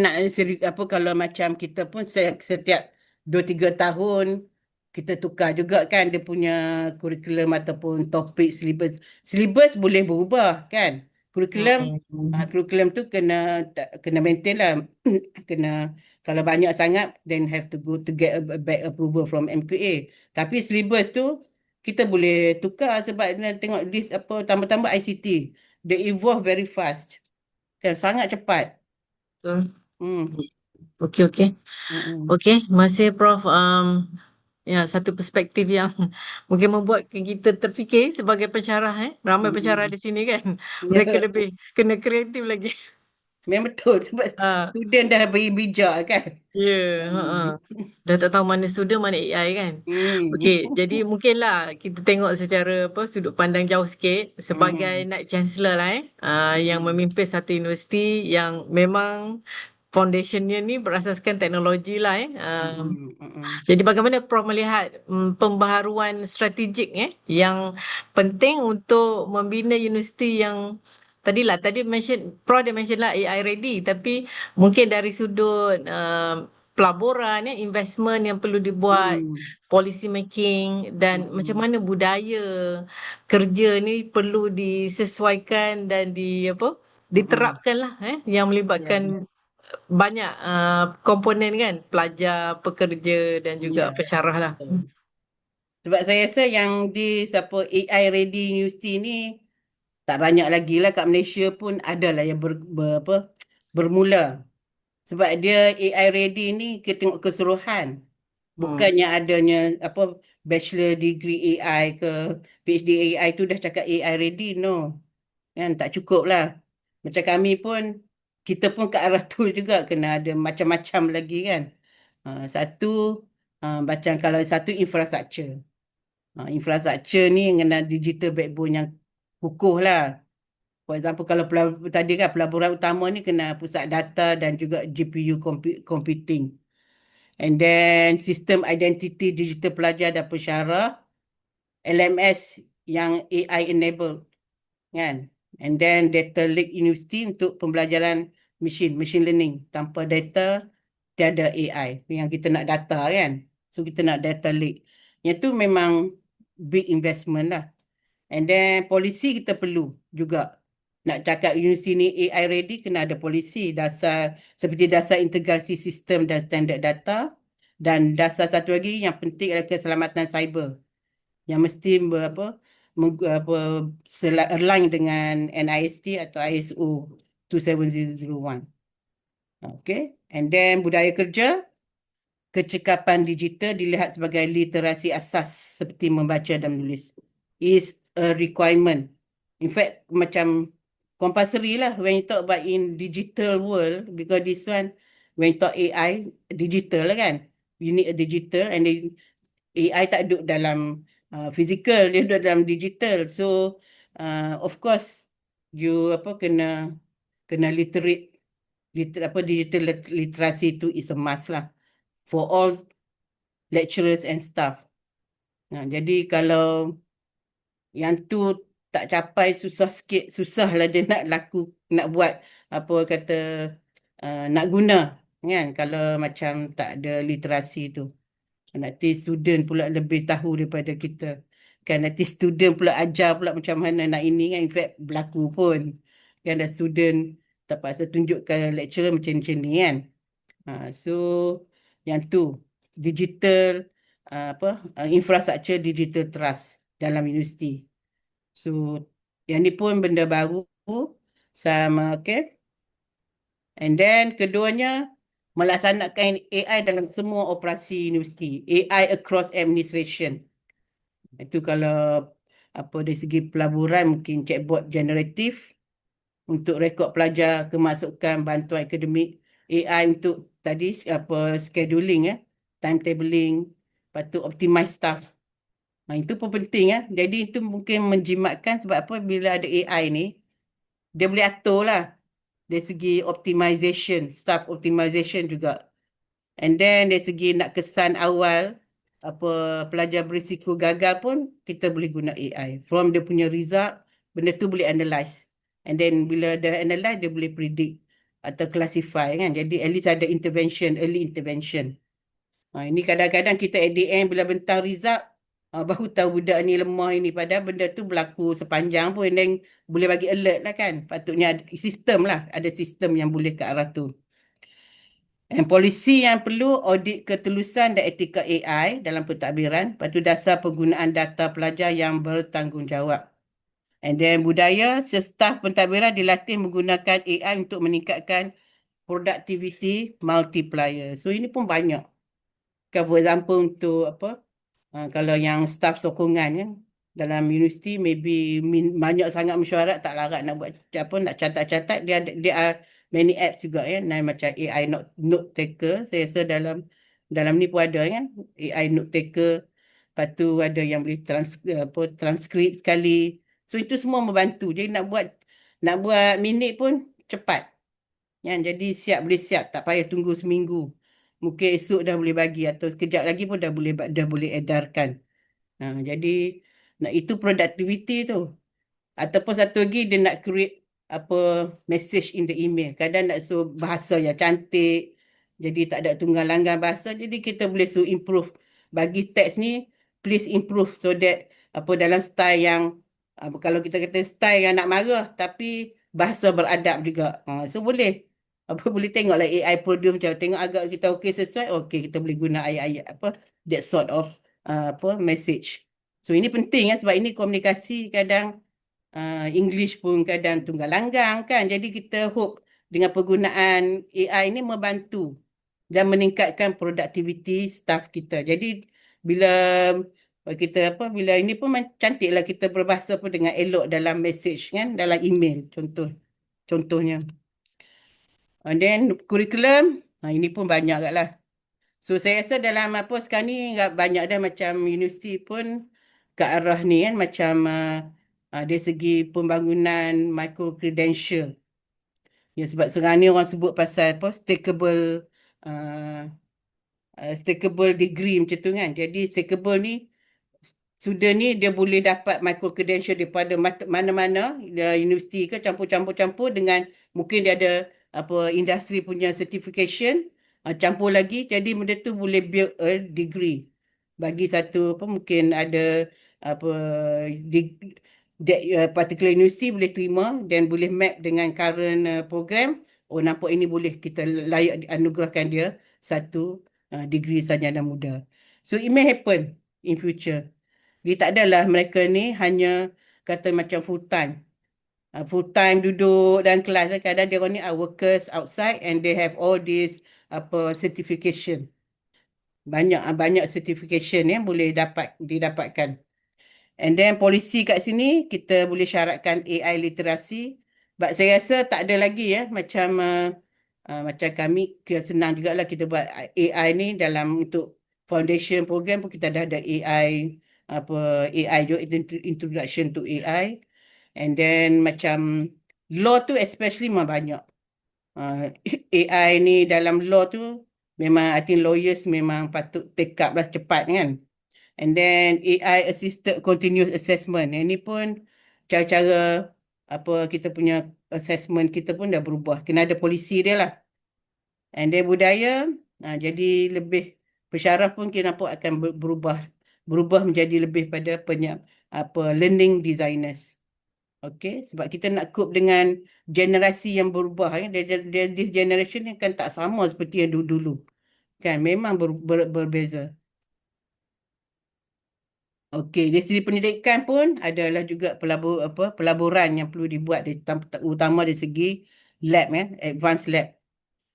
nak apa, kalau macam kita pun setiap 2-3 tahun kita tukar juga kan dia punya kurikulum ataupun topik syllabus. Syllabus boleh berubah kan. Kurikulum mm, kurikulum tu kena maintain lah. Kena, kalau banyak sangat then have to go to get a back approval from MQA. Tapi syllabus tu kita boleh tukar sebab tengok list apa tambah-tambah ICT. They evolve very fast. Kan sangat cepat. betul. Hmm. Okey, okey. Hmm. Okey, masih Prof. Ya, satu perspektif yang mungkin membuat kita terfikir sebagai pensyarah. Ramai pensyarah Hmm. di sini kan. Mereka Ya, lebih kena kreatif lagi. memang betul sebab Ah, student dah beri bijak kan. ya, Hmm. dah tak tahu mana student, mana AI kan. Hmm. Okey, jadi mungkinlah kita tengok secara apa sudut pandang jauh sikit sebagai Hmm. Knight Chancellor lah yang Hmm. memimpin satu universiti yang memang foundationnya ni berasaskan teknologi lah Hmm. Hmm. Jadi bagaimana Prof melihat pembaharuan strategik yang penting untuk membina universiti yang tadi Prof dia mention lah AI ready, tapi mungkin dari sudut pelaburan investment yang perlu dibuat, Hmm. policy making dan macam Hmm. mana budaya kerja ni perlu disesuaikan dan Hmm. diterapkan lah yang Ya, melibatkan banyak komponen kan, pelajar, pekerja dan juga ya. pensyarah lah. Betul. Sebab saya rasa yang di siapa AI Ready University ni tak banyak lagi lah, kat Malaysia pun ada lah yang bermula. Sebab dia AI ready ni kita tengok keseluruhan. Hmm. Bukannya adanya apa bachelor degree AI ke PhD AI tu dah cakap AI ready, no. Kan tak cukup lah. Macam kami pun, kita pun ke arah tu juga kena ada macam-macam lagi kan. Satu macam kalau satu infrastruktur. Infrastruktur ni kena digital backbone yang kukuh lah. For example, kalau tadi kan pelaburan utama ni kena pusat data dan juga GPU computing. And then sistem identiti digital pelajar dan pensyarah, LMS yang AI enabled kan. And then data lake university untuk pembelajaran machine learning. Tanpa data tiada AI. Yang kita nak data kan. So kita nak data lake. Yang tu memang big investment lah. And then polisi kita perlu juga. Nak cakap universiti ni AI ready, kena ada polisi dasar seperti dasar integrasi sistem dan standard data, dan dasar satu lagi yang penting adalah keselamatan cyber yang mesti align dengan NIST atau ISO 27001. Okay. And then budaya kerja, kecekapan digital dilihat sebagai literasi asas seperti membaca dan menulis. Is a requirement. In fact, macam compulsory lah when you talk about in digital world, because this one, when you talk AI, digital lah kan. You need a digital, and then AI tak duduk dalam physical, dia duduk dalam digital. So, of course, you kena literate, digital literasi tu is a must lah. for all lecturers and staff. Jadi kalau yang tu tak capai, susah sikit, susah lah dia nak nak buat apa kata nak guna kan, kalau macam tak ada literasi tu. Nanti student pula lebih tahu daripada kita. Kan nanti student pula ajar pula macam mana nak ini kan. In fact berlaku pun. Kan ada student terpaksa tunjukkan lecturer macam ni kan. So yang tu digital infrastructure digital trust dalam universiti. So yang ni pun benda baru sama, okay. And then keduanya melaksanakan AI dalam semua operasi universiti. AI across administration. Itu kalau apa dari segi pelaburan mungkin chatbot generatif untuk rekod pelajar, kemasukan, bantuan akademik, AI untuk tadi apa scheduling timetabling, lepas tu optimize staff. Itu pun penting Jadi itu mungkin menjimatkan sebab apa bila ada AI ni dia boleh atur lah dari segi optimization, staff optimization juga. And then dari segi nak kesan awal apa pelajar berisiko gagal pun kita boleh guna AI. From dia punya result, benda tu boleh analyse. And then bila dah analyse dia boleh predict atau classify kan. Jadi at least ada intervention, early intervention. Ini kadang-kadang kita at the end bila bentang result baru tahu budak ni lemah ini, padahal benda tu berlaku sepanjang pun, dan boleh bagi alert lah kan. Patutnya ada sistem lah, ada sistem yang boleh ke arah tu. Dan polisi yang perlu audit ketulusan dan etika AI dalam pentadbiran, lepas tu dasar penggunaan data pelajar yang bertanggungjawab. And then budaya, staf pentadbiran dilatih menggunakan AI untuk meningkatkan productivity multiplier. So ini pun banyak. For example untuk apa? Kalau yang staf sokongan dalam universiti maybe banyak sangat mesyuarat, tak larat nak buat apa, nak catat-catat, dia many apps juga macam AI note taker. Saya rasa dalam ni pun ada kan, AI note taker. Lepas tu ada yang boleh transkrip sekali. So itu semua membantu. Jadi nak buat minit pun cepat. Jadi boleh siap, tak payah tunggu seminggu. Mungkin esok dah boleh bagi atau sekejap lagi pun dah boleh edarkan. Jadi itu productivity tu. Ataupun satu lagi dia nak create apa message in the email. Kadang nak suruh bahasa yang cantik. Jadi tak ada tunggang langgang bahasa. Jadi kita boleh suruh improve. Bagi teks ni please improve so that apa dalam style yang kalau kita kata style yang nak marah tapi bahasa beradab juga. So boleh. Boleh tengoklah AI produce macam tengok agak kita okey sesuai, okey kita boleh guna ayat-ayat apa that sort of message. So ini penting sebab ini komunikasi kadang English pun kadang tunggal langgang kan. Jadi kita hope dengan penggunaan AI ini membantu dan meningkatkan produktiviti staff kita. Jadi bila bila ini pun cantiklah kita berbahasa pun dengan elok dalam message kan, dalam email contohnya. And then kurikulum, ini pun banyak lah. So saya rasa dalam apa sekarang ni banyak dah macam universiti pun ke arah ni kan, macam dari segi pembangunan micro credential. Ya sebab sekarang ni orang sebut pasal apa stackable degree macam tu kan. Jadi stackable ni student ni dia boleh dapat micro credential daripada mana-mana universiti ke, campur dengan mungkin dia ada apa industri punya certification, campur lagi, jadi benda tu boleh build a degree bagi satu apa mungkin ada apa particular university boleh terima dan boleh map dengan current program. Nampak ini boleh kita layak anugerahkan dia satu degree sarjana muda. So it may happen in future. Dia tak adalah mereka ni hanya kata macam full time duduk dalam kelas. Kadang dia orang ni are workers outside and they have all this apa certification. Banyak certification yang boleh didapatkan. And then polisi kat sini kita boleh syaratkan AI literasi. Sebab saya rasa tak ada lagi macam kami senang jugalah kita buat AI ni dalam untuk foundation program pun kita dah ada AI juga, introduction to AI. And then macam law tu especially memang banyak. AI ni dalam law tu memang I think lawyers memang patut take up lah cepat kan. And then AI assisted continuous assessment. Yang ni pun cara-cara apa kita punya assessment kita pun dah berubah. Kena ada polisi dia lah. And then budaya, jadi lebih pensyarah pun kita nampak akan berubah menjadi lebih pada learning designers. Okay, sebab kita nak cope dengan generasi yang berubah. This generation ni kan tak sama seperti yang dulu-dulu. Kan, memang berbeza. Okey, dari segi pendidikan pun adalah juga pelaburan yang perlu dibuat utama dari segi lab ya, advanced lab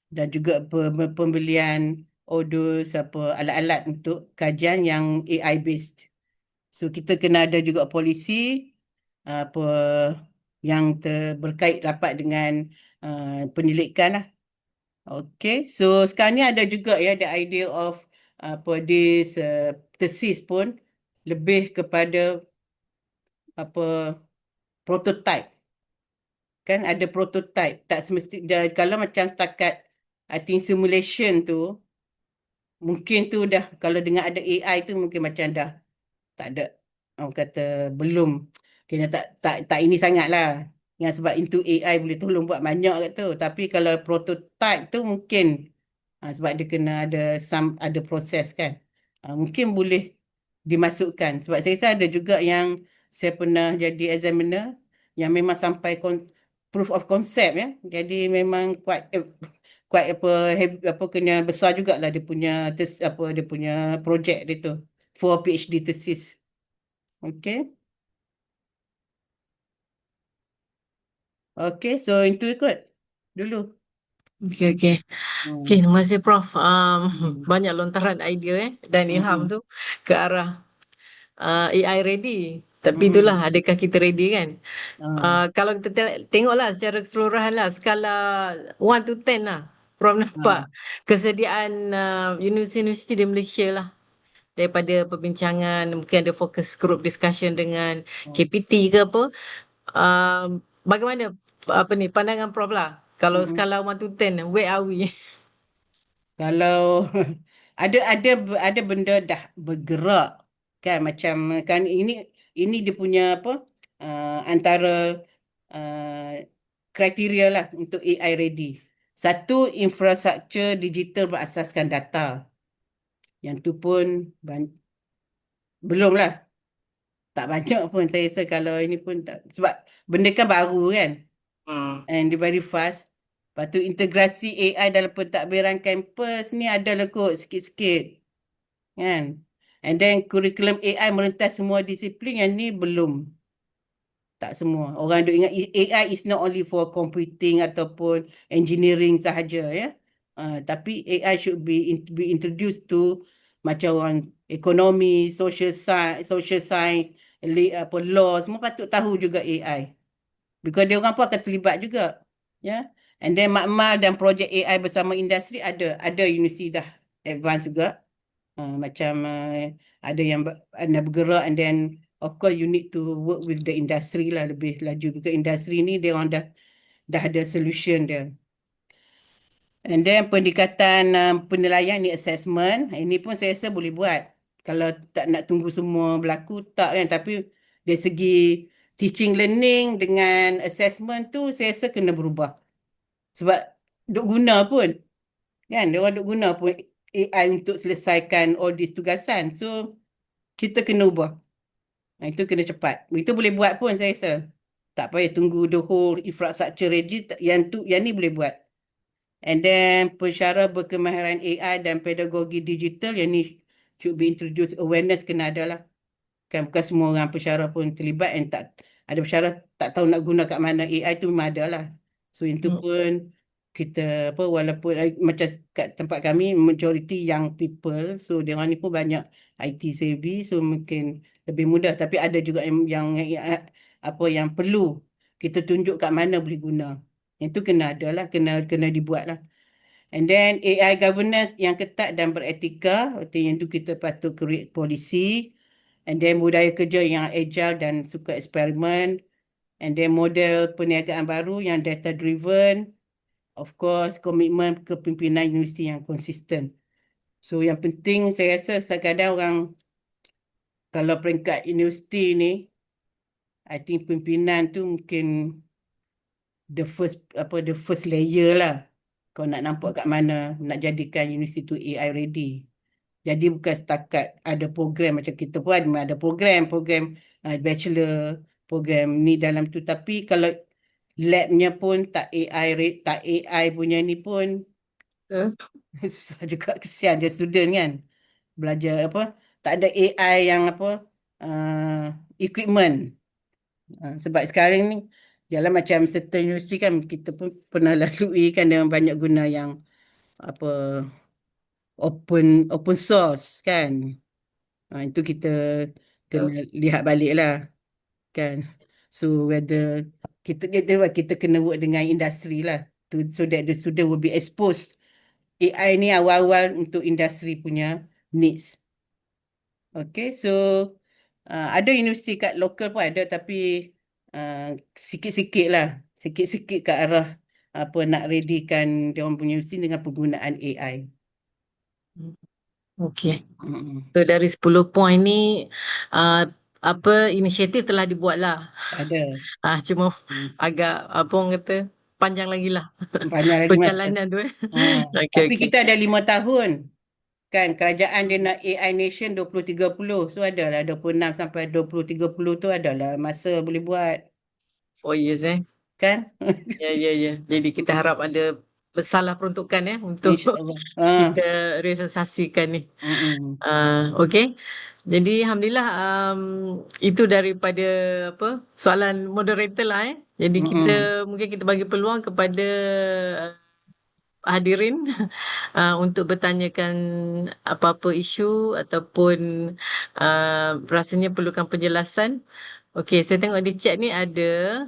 dan juga pembelian alat-alat untuk kajian yang AI based. So kita kena ada juga polisi apa yang berkait rapat dengan pendidikan lah. Okay, so sekarang ni ada juga ya the idea of thesis pun lebih kepada prototype. Kan ada prototype, tak kalau macam setakat I think simulation tu mungkin tu dah, kalau dengan ada AI tu mungkin macam dah tak ada, orang kata belum kena tak ini sangat lah. Yang sebab into AI boleh tolong buat banyak kat tu. Tapi kalau prototype tu mungkin sebab dia kena ada proses kan. Mungkin boleh dimasukkan. Sebab saya rasa ada juga yang saya pernah jadi examiner yang memang sampai proof of concept ya. Jadi memang quite kena besar jugalah dia punya dia punya projek dia tu for PhD thesis. Okay. Okay, so itu ikut dulu. Okey, okey. Okey, Hmm. terima kasih Prof. Hmm. Banyak lontaran idea dan ilham Hmm. tu ke arah AI ready. Tapi Hmm. itulah, adakah kita ready kan? Ah. Kalau kita tengoklah secara keseluruhan lah, skala 1 to 10 lah. Prof Ah. nampak kesediaan universiti-universiti di Malaysia lah. Daripada perbincangan, mungkin ada focus group discussion dengan KPT ke apa. Bagaimana pandangan Prof lah? Kalau Hmm. skala 1 to 10, where are we? Kalau ada benda dah bergerak kan, macam kan ini dia punya antara uh, kriteria lah untuk AI ready. Satu, infrastruktur digital berasaskan data. Yang tu pun belum lah. Tak banyak pun saya rasa kalau ini pun tak, sebab benda kan baru kan. And dia very fast. Lepas tu integrasi AI dalam pentadbiran kampus ni adalah kot sikit-sikit. Kan? And then kurikulum AI merentas semua disiplin, yang ni belum. Tak semua. Orang duk ingat AI is not only for computing ataupun engineering sahaja ya. Tapi AI should be introduced to macam orang ekonomi, social science, law, semua patut tahu juga AI. Because dia orang pun akan terlibat juga. Ya. And then makmal dan projek AI bersama industri ada universiti dah advance juga. Macam ada yang anda bergerak, and then of course you need to work with the industry lah, lebih laju ke industri ni, dia orang dah ada solution dia. And then pendekatan penilaian ni assessment, ini pun saya rasa boleh buat. Kalau tak nak tunggu semua berlaku tak kan, tapi dari segi teaching learning dengan assessment tu saya rasa kena berubah. Sebab duk guna pun kan, dia orang duk guna pun AI untuk selesaikan all these tugasan. So kita kena ubah. Itu kena cepat. Itu boleh buat pun saya rasa. Tak payah tunggu the whole infrastructure ready. Yang ni boleh buat. And then pensyarah berkemahiran AI dan pedagogi digital, yang ni should be introduced. Awareness kena ada lah. Kan bukan semua orang pensyarah pun terlibat, and tak ada pensyarah tak tahu nak guna kat mana AI tu, memang ada lah. So itu pun kita walaupun macam kat tempat kami majority young people, so dia orang ni pun banyak IT savvy, so mungkin lebih mudah. Tapi ada juga yang perlu kita tunjuk kat mana boleh guna. Itu kena ada lah, kena dibuat lah. And then AI governance yang ketat dan beretika, yang tu kita patut create polisi. And then budaya kerja yang agile dan suka eksperimen. And then model perniagaan baru yang data driven. of course komitmen kepimpinan universiti yang konsisten. So yang penting saya rasa kadang orang kalau peringkat universiti ni, I think pimpinan tu mungkin the first layer lah. Kau nak nampak kat mana nak jadikan universiti tu AI ready. Jadi bukan setakat ada program macam kita pun ada program bachelor, program ni dalam tu. Tapi kalau labnya pun tak tak AI punya ni pun susah juga, kesian dia student kan. Belajar apa, tak ada AI yang apa, equipment. Sebab sekarang ni jalan macam certain universiti kan kita pun pernah lalui kan dengan banyak guna yang apa open source kan. Itu kita kena lihat balik lah kan. So whether kita kena work dengan industri lah so that the student will be exposed AI ni awal-awal untuk industri punya needs. Okay, so ada universiti kat lokal pun ada tapi sikit-sikit lah. Sikit-sikit ke arah apa nak readykan dia orang punya universiti dengan penggunaan AI. Okey. Mm-mm. So dari 10 poin ni apa inisiatif telah dibuat lah. Ada. Cuma Hmm. agak apa orang kata panjang lagi lah Panjang lagi masa. perjalanan tu. Okey Tapi okey. kita ada 5 tahun. Kan kerajaan dia nak AI Nation 2030. So adalah 26 sampai 2030 tu adalah masa boleh buat. 4 years Kan? Ya ya ya. Jadi kita harap ada besarlah peruntukan untuk InsyaAllah. kita realisasikan ni. Mm-mm. Okey. Jadi alhamdulillah itu daripada apa soalan moderator lah Jadi kita Mm-mm. mungkin kita bagi peluang kepada hadirin untuk bertanyakan apa-apa isu ataupun rasanya perlukan penjelasan. Okey, saya tengok di chat ni ada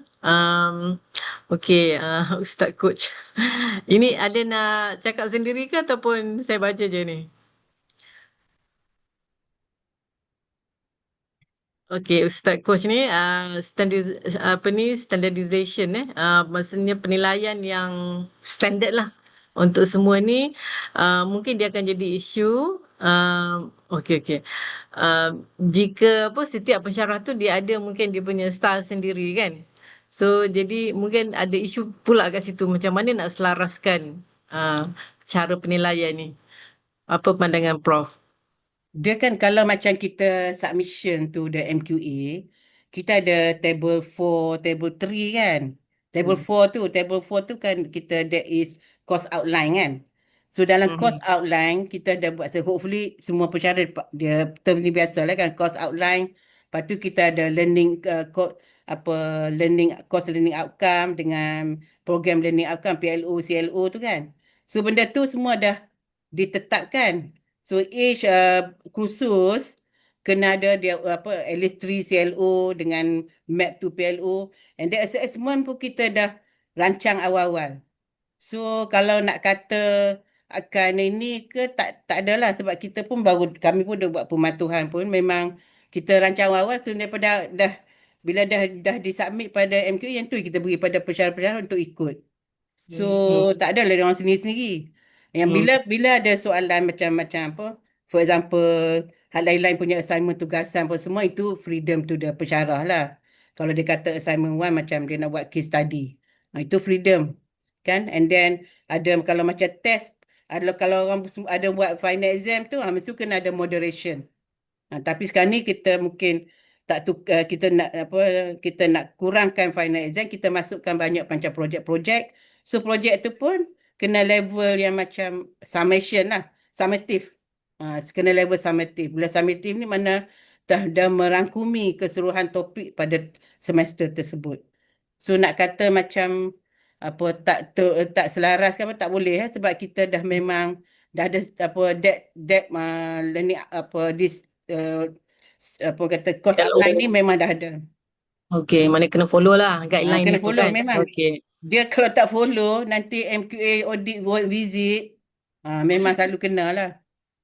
okey, Ustaz Coach. Ini ada nak cakap sendiri ke ataupun saya baca je ni? Okey, Ustaz Coach ni standardization maksudnya penilaian yang standard lah untuk semua ni. Mungkin dia akan jadi isu. Okey okey. Jika apa setiap pensyarah tu dia ada mungkin dia punya style sendiri kan. So jadi mungkin ada isu pula kat situ macam mana nak selaraskan cara penilaian ni. Apa pandangan Prof? Dia kan kalau macam kita submission to the MQA, kita ada table 4, table 3 kan. Table 4 tu kan kita there is course outline kan. So dalam course outline kita dah buat, so hopefully semua pensyarah dia term ni biasa lah kan, course outline. Lepas tu kita ada learning apa course learning outcome dengan program learning outcome PLO CLO tu kan. So benda tu semua dah ditetapkan. So each kursus kena ada dia apa at least 3 CLO dengan map to PLO, and the assessment pun kita dah rancang awal-awal. So kalau nak kata akan ini ke tak adalah, sebab kita pun kami pun dah buat pematuhan pun memang kita rancang awal. So daripada bila dah disubmit pada MQA, yang tu kita beri pada pensyarah-pensyarah untuk ikut. So tak ada lah dia orang sendiri-sendiri. Yang bila ada soalan macam-macam apa, for example, hal lain-lain punya assignment, tugasan apa semua, itu freedom to the pensyarah lah. Kalau dia kata assignment 1 macam dia nak buat case study, itu freedom kan. And then ada kalau macam test, kalau orang ada buat final exam tu, mesti kena ada moderation. Tapi sekarang ni kita mungkin kita nak apa, kita nak kurangkan final exam, kita masukkan banyak macam projek-projek. So projek tu pun kena level yang macam summation lah, summative. Kena level summative. Bila summative ni mana dah merangkumi keseluruhan topik pada semester tersebut. So nak kata macam apa tak selaras ke apa, tak boleh sebab kita dah memang dah ada apa that learning apa this apa kata course outline ni memang dah ada. Okey, mana kena follow lah guideline Kena itu follow kan. memang. Okey. Dia kalau tak follow nanti MQA audit visit, memang selalu kena lah.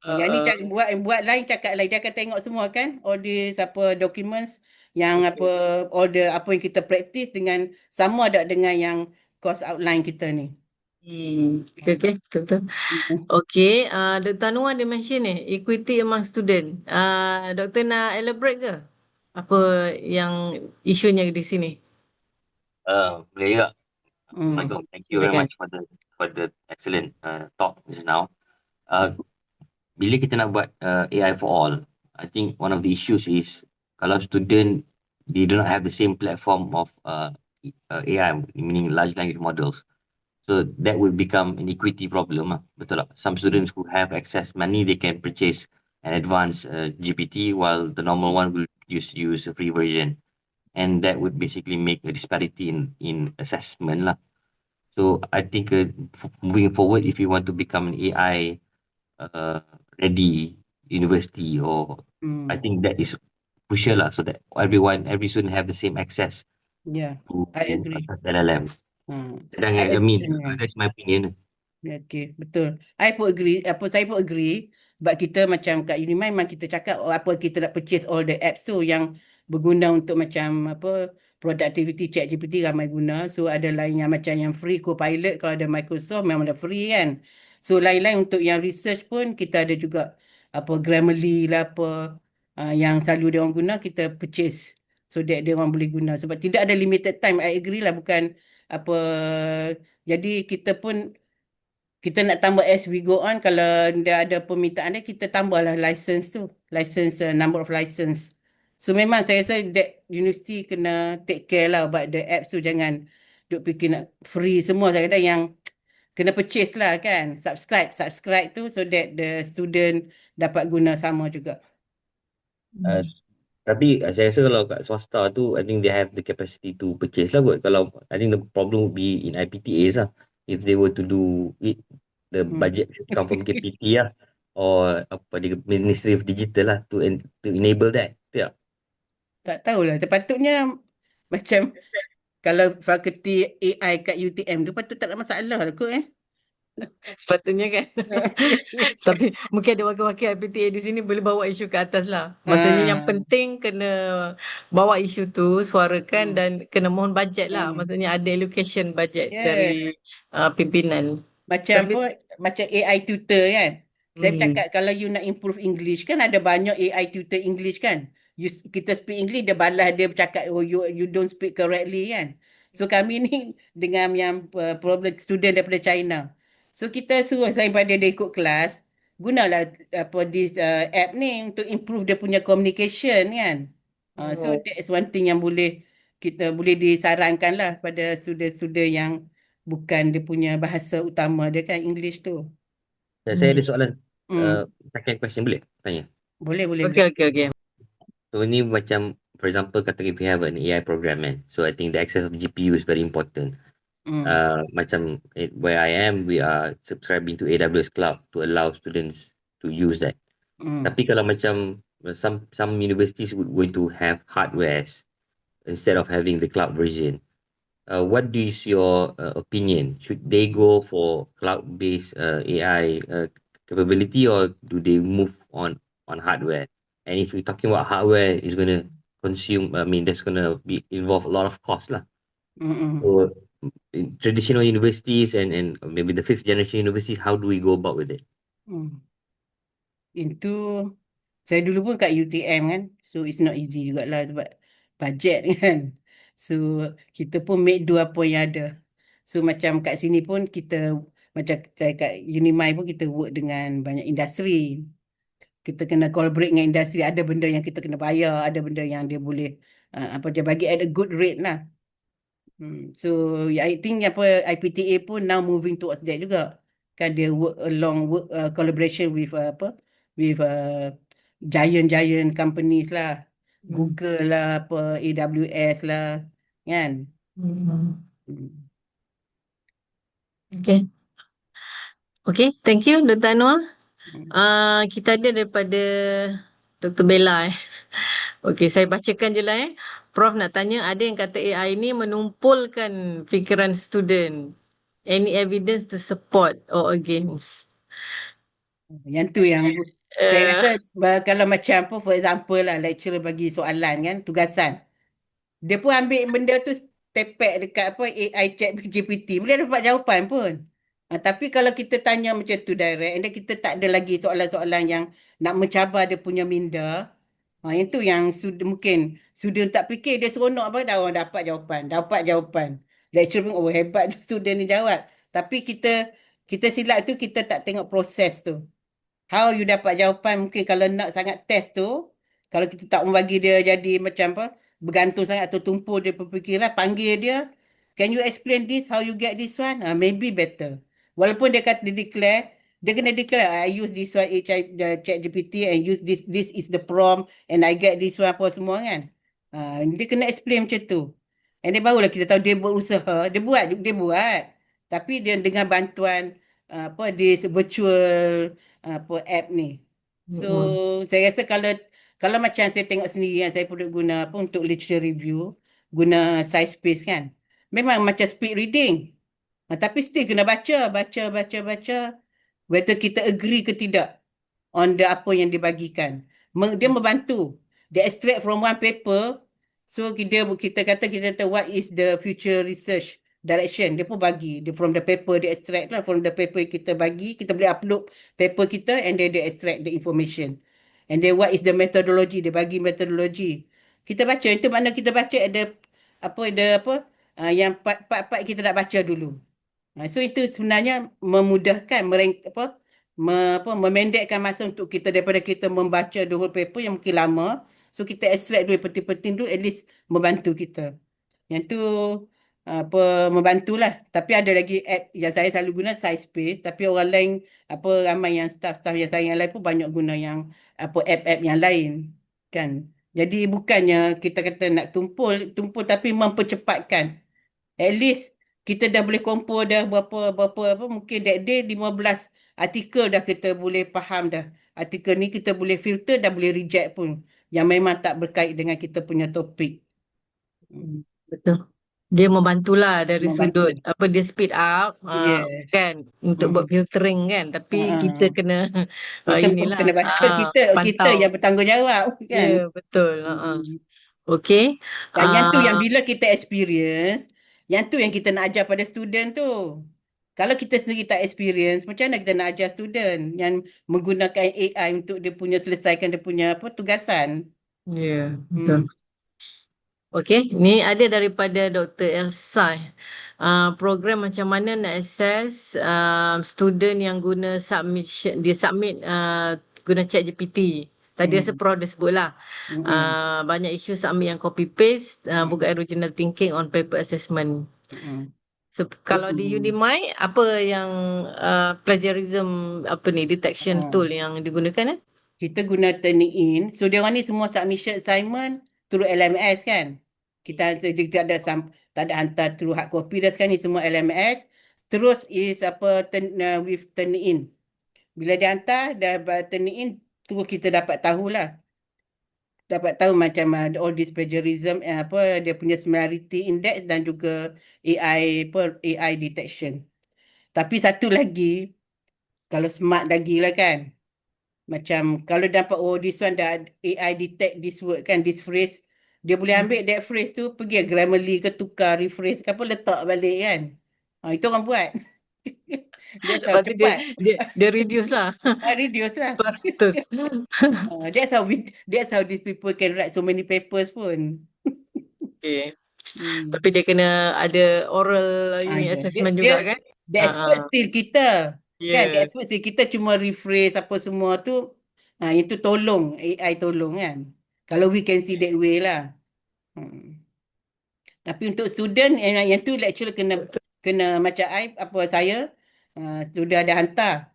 Yang ni buat lain, cakap lain. Dia akan tengok semua kan, all this apa documents yang apa all the apa yang kita practice dengan sama ada dengan yang course outline kita ni. Okay, okay, betul-betul. Mm. Okay, Dr. Anwar dia mention ni, equity among student. Doktor nak elaborate ke? Apa yang isunya di sini? Boleh juga. Mm. Assalamualaikum. Thank you very Silakan. much for the excellent talk just now. Uh, Bila kita nak buat AI for all, I think one of the issues is kalau student they do not have the same platform of AI, meaning large language models. So that will become an equity problem. Betul tak? Some students who have access money, they can purchase an advanced GPT, while the normal one will use a free version. And that would basically make a disparity in assessment lah. So I think moving forward, if you want to become an AI ready university, or I Mm. think that is crucial lah, so that every student have the same access Yeah, to I agree. LLMs. I mean, Yeah. that's my opinion. Okay, betul. I pun agree. Saya pun agree. Sebab kita macam kat Unimai memang kita cakap apa kita nak purchase all the apps tu yang berguna untuk macam apa productivity ChatGPT ramai guna. So ada lain yang macam yang free Copilot kalau ada Microsoft memang ada free kan. So lain-lain untuk yang research pun kita ada juga apa Grammarly lah apa yang selalu dia orang guna kita purchase. So that dia orang boleh guna sebab tidak ada limited time. I agree lah bukan apa jadi kita pun kita nak tambah as we go on kalau dia ada permintaan dia kita tambahlah license tu license number of license so memang saya rasa that university kena take care lah about the apps tu jangan duk fikir nak free semua saya kata yang kena purchase lah kan subscribe tu so that the student dapat guna sama juga. Uh, Tapi saya rasa kalau kat swasta tu, I think they have the capacity to purchase lah kot. Kalau I think the problem would be in IPTAs lah. If they were to do it, the Hmm. budget should come from KPT lah, or apa the Ministry of Digital lah, to enable that. Ya. Tak tahulah sepatutnya macam kalau fakulti AI kat UTM tu patut tak ada masalah lah kot Sepatutnya kan. Tapi mungkin ada wakil-wakil IPTA di sini boleh bawa isu ke atas lah. Maksudnya yang ha. penting kena bawa isu tu, suarakan Hmm. dan kena mohon bajet lah. Hmm. Maksudnya ada allocation bajet Yes. dari pimpinan. Macam Tapi apa? Macam AI tutor kan? Saya cakap kalau you nak improve English kan ada banyak AI tutor English kan? Kita speak English dia balas dia bercakap oh you don't speak correctly kan? So kami ni dengan yang problem student daripada China. So kita suruh daripada dia ikut kelas, gunalah apa this app ni untuk improve dia punya communication kan? So that is one thing yang kita boleh disarankan lah pada student-student yang bukan dia punya bahasa utama dia kan English tu. Saya ada soalan, Hmm. second question, boleh tanya? Boleh. okey. So ini macam, for example, kata if you have an AI program kan, so I think the access of GPU is very important. Macam where I am, we are subscribing to AWS Cloud to allow students to use that. Tapi kalau macam some universities would going to have hardwares instead of having the cloud version. What is your opinion? Should they go for cloud-based AI capability, or do they move on hardware? And if we're talking about hardware, it's going to consume. I mean, that's going to be involve a lot of cost lah. So in traditional universities and maybe the fifth generation universities, how do we go about with it? Itu saya dulu pun kat UTM kan. So it's not easy jugalah sebab budget kan. So kita pun make do apa yang ada. So macam kat sini pun kita macam saya kat Unimai pun kita work dengan banyak industri. Kita kena collaborate dengan industri. Ada benda yang kita kena bayar, ada benda yang dia boleh apa dia bagi at a good rate lah. So I think apa IPTA pun now moving towards that juga. Kan dia work collaboration with with giant companies lah. Google lah, apa AWS lah, kan? Okay. Okay, thank you Dr. Anwar. Kita ada daripada Dr. Bella. Okey, saya bacakan je lah. Prof nak tanya, ada yang kata AI ni menumpulkan fikiran student. Any evidence to support or against? Yang tu yang saya Uh, rasa kalau macam apa for example lah lecturer bagi soalan kan, tugasan. Dia pun ambil benda tu tepek dekat apa AI chat GPT. Boleh dapat jawapan pun. Tapi kalau kita tanya macam tu direct, and then kita tak ada lagi soalan-soalan yang nak mencabar dia punya minda. Itu yang mungkin student tak fikir, dia seronok apa, dah orang dapat jawapan. Lecturer pun, oh hebat student ni jawab. Tapi kita silap tu, kita tak tengok proses tu. How you dapat jawapan, mungkin kalau nak sangat test tu, kalau kita tak membagi dia jadi macam apa, bergantung sangat atau tumpul dia berfikiran, panggil dia, can you explain this, how you get this one? Maybe better. Walaupun dia kata dia declare, dia kena declare, I use this one, chat GPT and use this is the prompt and I get this one apa semua kan. Dia kena explain macam tu. And then barulah kita tahu dia berusaha, dia buat. Tapi dia dengan bantuan apa, this virtual apa app ni. So saya rasa kalau macam saya tengok sendiri yang saya perlu guna apa untuk literature review, guna Sciencebase kan. Memang macam speed reading. Tapi still kena baca. Whether kita agree ke tidak on the apa yang dibagikan. Dia membantu. Dia extract from one paper. So kita kata what is the future research direction. Dia pun bagi. Dia from the paper dia extract lah. From the paper kita bagi. Kita boleh upload paper kita and then dia extract the information. And then what is the methodology. Dia bagi methodology. Kita baca. Itu makna kita baca ada yang part-part kita nak baca dulu. So itu sebenarnya memudahkan memendekkan masa untuk kita daripada kita membaca the whole paper yang mungkin lama. So kita extract dulu penting-penting tu, at least membantu kita. Yang tu membantulah. Tapi ada lagi app yang saya selalu guna, Sciencebase. Tapi orang lain ramai yang staff-staff yang saya yang lain pun banyak guna yang app-app yang lain kan. Jadi bukannya kita kata nak tumpul tapi mempercepatkan. At least kita dah boleh kumpul dah berapa mungkin that day 15 artikel dah kita boleh faham dah. Artikel ni kita boleh filter, dah boleh reject pun yang memang tak berkait dengan kita punya topik. Betul. Dia membantulah dari Membantu. sudut dia speed up Yes. kan untuk buat filtering kan, tapi kita kena Kita pun inilah kena baca, kita pantau. yang bertanggungjawab kan. Ya, betul. Okey. Dan yang tu yang bila kita experience, yang tu yang kita nak ajar pada student tu. Kalau kita sendiri tak experience, macam mana kita nak ajar student yang menggunakan AI untuk dia punya selesaikan dia punya tugasan. Ya, betul. Okey, ni ada daripada Dr. Elsa. Program macam mana nak access student yang guna submission, dia submit guna ChatGPT. Tadi rasa Prof dah sebut lah. Banyak isu submit yang copy paste, bukan original thinking on paper assessment. So, kalau di Udemy, apa yang plagiarism detection tool yang digunakan? Kita guna Turnitin. So dia orang ni semua submission assignment through LMS kan. Kita ada tak ada hantar through hard copy dah, sekarang ni semua LMS. Terus is with Turnitin. Bila dia hantar dah Turnitin, terus kita dapat tahulah. Dapat tahu macam all this plagiarism dia punya similarity index dan juga AI detection. Tapi satu lagi, kalau smart lagi lah kan. Macam kalau dapat this one dah AI detect this word kan, this phrase, dia boleh ambil that phrase tu, pergi Grammarly ke tukar, rephrase ke apa, letak balik kan. Itu orang buat. That's how cepat. Dia reduce lah. Reduce lah. 200. That's how these people can write so many papers pun. Okay. Tapi dia kena ada oral assessment juga kan? The expert still kita. Kan, the Yeah. expert still kita cuma rephrase apa semua tu. Itu tolong, AI tolong kan. Kalau we can see that way lah. Tapi untuk student yang tu lecturer kena macam saya sudah ada hantar.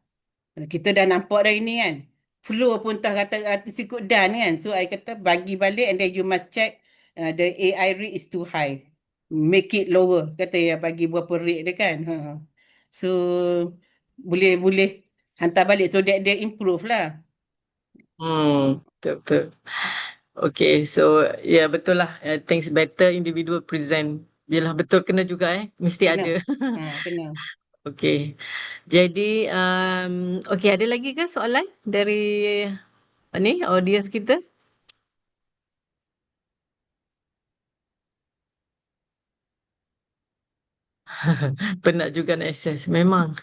Kita dah nampak dah ini kan. Flow pun tak kata sikut done kan. So I kata bagi balik and then you must check the AI rate is too high. Make it lower. Kata ya bagi berapa rate dia kan. So boleh hantar balik so that they improve lah. Betul. Okay, so yeah, betul lah. Things better individual present. Yalah, betul kena juga mesti Kena. ada. Kena. Okay. Jadi okay, ada lagi ke soalan dari audience kita? Penat juga nak access. Memang.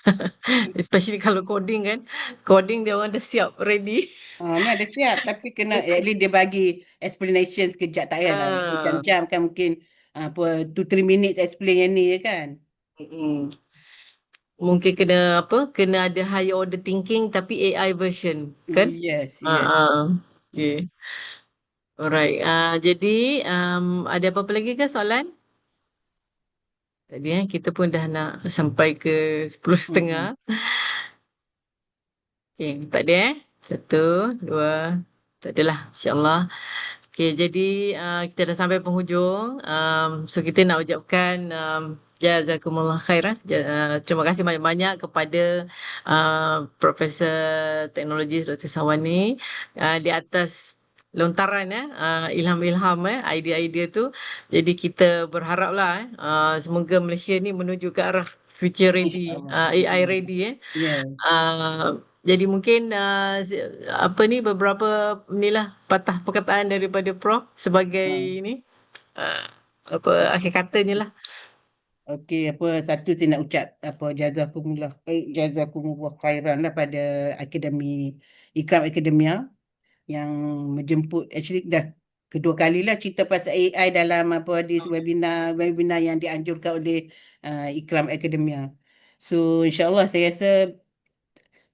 Especially kalau coding kan. Coding dia orang dah siap, ready. Ni ada siap tapi kena at least dia bagi explanation sekejap, tak payahlah Ah. berjam-jam kan, mungkin apa 2-3 minutes explain yang ni je kan. Mm. Mungkin kena apa? Kena ada higher order thinking tapi AI version kan? Yes, Ah, yes. ah. Okay. Hmm. Alright. Jadi ada apa-apa lagi ke soalan? Tadi kita pun dah nak sampai ke 10:30. Mm-mm. Okay, tak ada Satu, dua, tak adalah. InsyaAllah. Okay, jadi kita dah sampai penghujung. So kita nak ucapkan jazakumullah khair. Terima kasih banyak-banyak kepada Profesor Teknologi Dr. Sawani di atas lontaran ilham-ilham idea-idea tu. Jadi kita berharaplah semoga Malaysia ni menuju ke arah future ready, InsyaAllah. AI ready Yeah. jadi mungkin apa ni beberapa inilah patah perkataan daripada Prof sebagai Uh, ini uh, apa akhir katanya lah. Okey, apa satu saya nak ucap apa jazakumullah khairan lah pada akademi Ikram Akademia yang menjemput, actually dah kedua kalilah cerita pasal AI dalam apa di webinar yang dianjurkan oleh Ikram Akademia. So insyaAllah saya rasa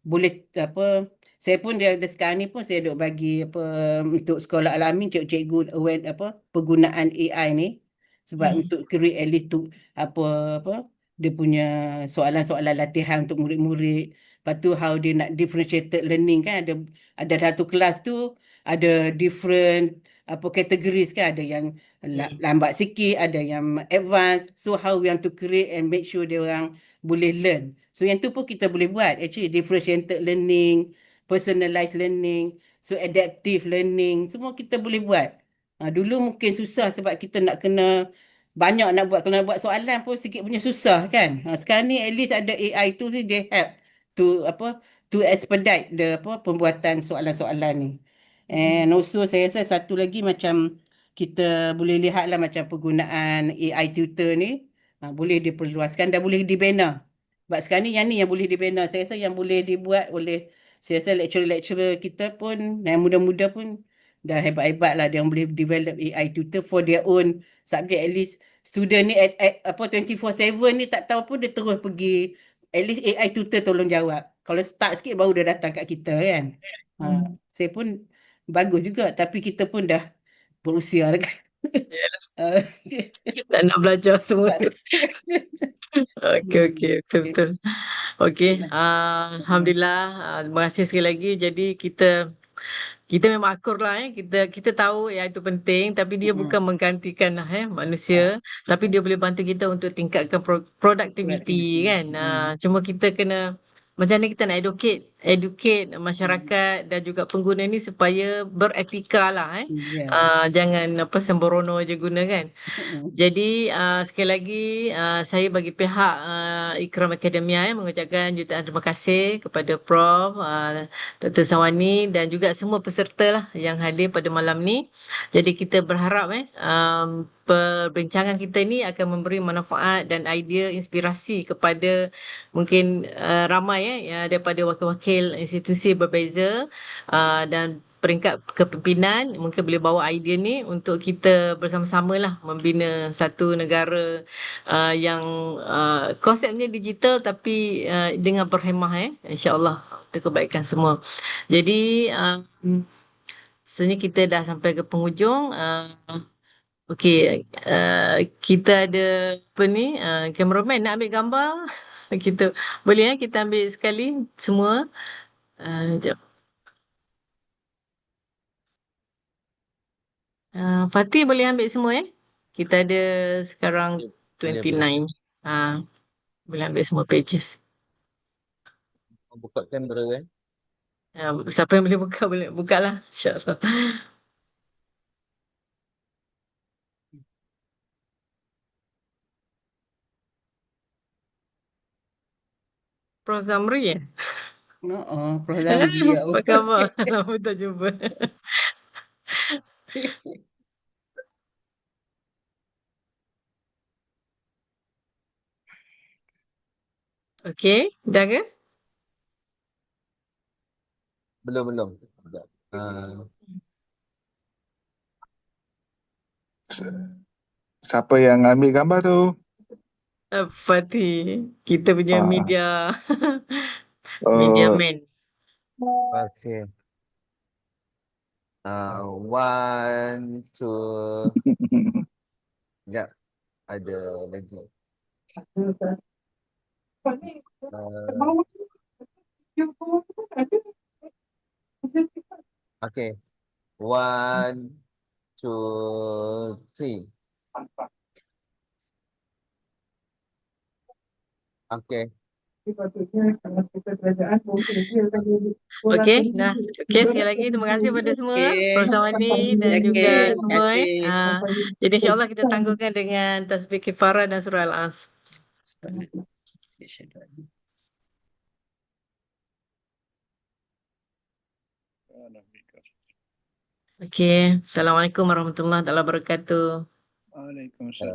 boleh apa, saya pun dia sekarang ni pun saya duk bagi apa untuk sekolah alamin cikgu-cikgu aware apa penggunaan AI ni, sebab untuk create at least tu apa apa dia punya soalan-soalan latihan untuk murid-murid. Lepas tu how dia nak differentiated learning kan, ada satu kelas tu ada different apa categories kan, ada yang lambat sikit, ada yang advance. So how we want to create and make sure dia orang boleh learn. So yang tu pun kita boleh buat actually, differentiated learning, personalized learning, so adaptive learning, semua kita boleh buat. Dulu mungkin susah sebab kita nak kena banyak nak buat. Kalau nak buat soalan pun sikit punya susah kan. Sekarang ni at least ada AI tu sih, dia help to apa to expedite the apa pembuatan soalan-soalan ni. And also saya rasa satu lagi macam kita boleh lihat lah macam penggunaan AI tutor ni, boleh diperluaskan dan boleh dibina. Sebab sekarang ni yang ni yang boleh dibina. Saya rasa yang boleh dibuat oleh, saya rasa lecturer-lecturer kita pun, yang muda-muda pun dah hebat-hebat lah. Dia boleh develop AI tutor for their own subject. At least student ni at apa 24/7 ni tak tahu pun dia terus pergi, at least AI tutor tolong jawab. Kalau start sikit baru dia datang kat kita kan. Ha, saya pun bagus juga, tapi kita pun dah berusia dah kan. Tak nak belajar semua tu. Okey, okey, Hmm. betul-betul. Okey, Itulah. Alhamdulillah. Terima kasih sekali lagi. Jadi kita memang akur lah kita tahu yang itu penting, tapi dia bukan menggantikan lah manusia, Ah, tapi dia boleh bantu kita untuk tingkatkan productivity productivity. kan. Cuma kita kena macam ni, kita nak educate masyarakat dan juga pengguna ni supaya beretika lah Ya. jangan apa sembrono je guna kan. Jadi sekali lagi saya bagi pihak Ikram Akademia mengucapkan jutaan terima kasih kepada Prof Dr. Sawani dan juga semua peserta lah yang hadir pada malam ni. Jadi kita berharap perbincangan kita ni akan memberi manfaat dan idea inspirasi kepada mungkin ramai daripada wakil-wakil institusi berbeza dan peringkat kepimpinan mungkin boleh bawa idea ni untuk kita bersama-sama lah membina satu negara yang konsepnya digital tapi dengan berhemah insya-Allah untuk kebaikan semua. Jadi sebenarnya kita dah sampai ke penghujung. Okey, kita ada apa ni? Cameraman nak ambil gambar. Kita boleh kita ambil sekali semua. Jap. Fatih boleh ambil semua Kita ada sekarang Boleh, 29. Boleh ambil semua pages. buka kamera kan. Siapa yang boleh buka boleh buka lah. InsyaAllah. Prof Zamri Prof. Zamri ya. Apa khabar? Lama tak jumpa. Okey, dah ke? Belum. Sekejap. Siapa yang ambil gambar tu? Apa ni? Kita punya Ah, media media oh, man. Okay. 1, 2. Sekejap. Ada lagi. Okay. 1, 2, 3. Okay. Okey, dah. Okey, sekali lagi terima kasih pada semua Prof. Samadi dan Okey, juga terima semua. kasih. Jadi insya-Allah kita tangguhkan dengan tasbih kifarah dan surah Al-As. Okey, Assalamualaikum warahmatullahi wabarakatuh. Waalaikumsalam.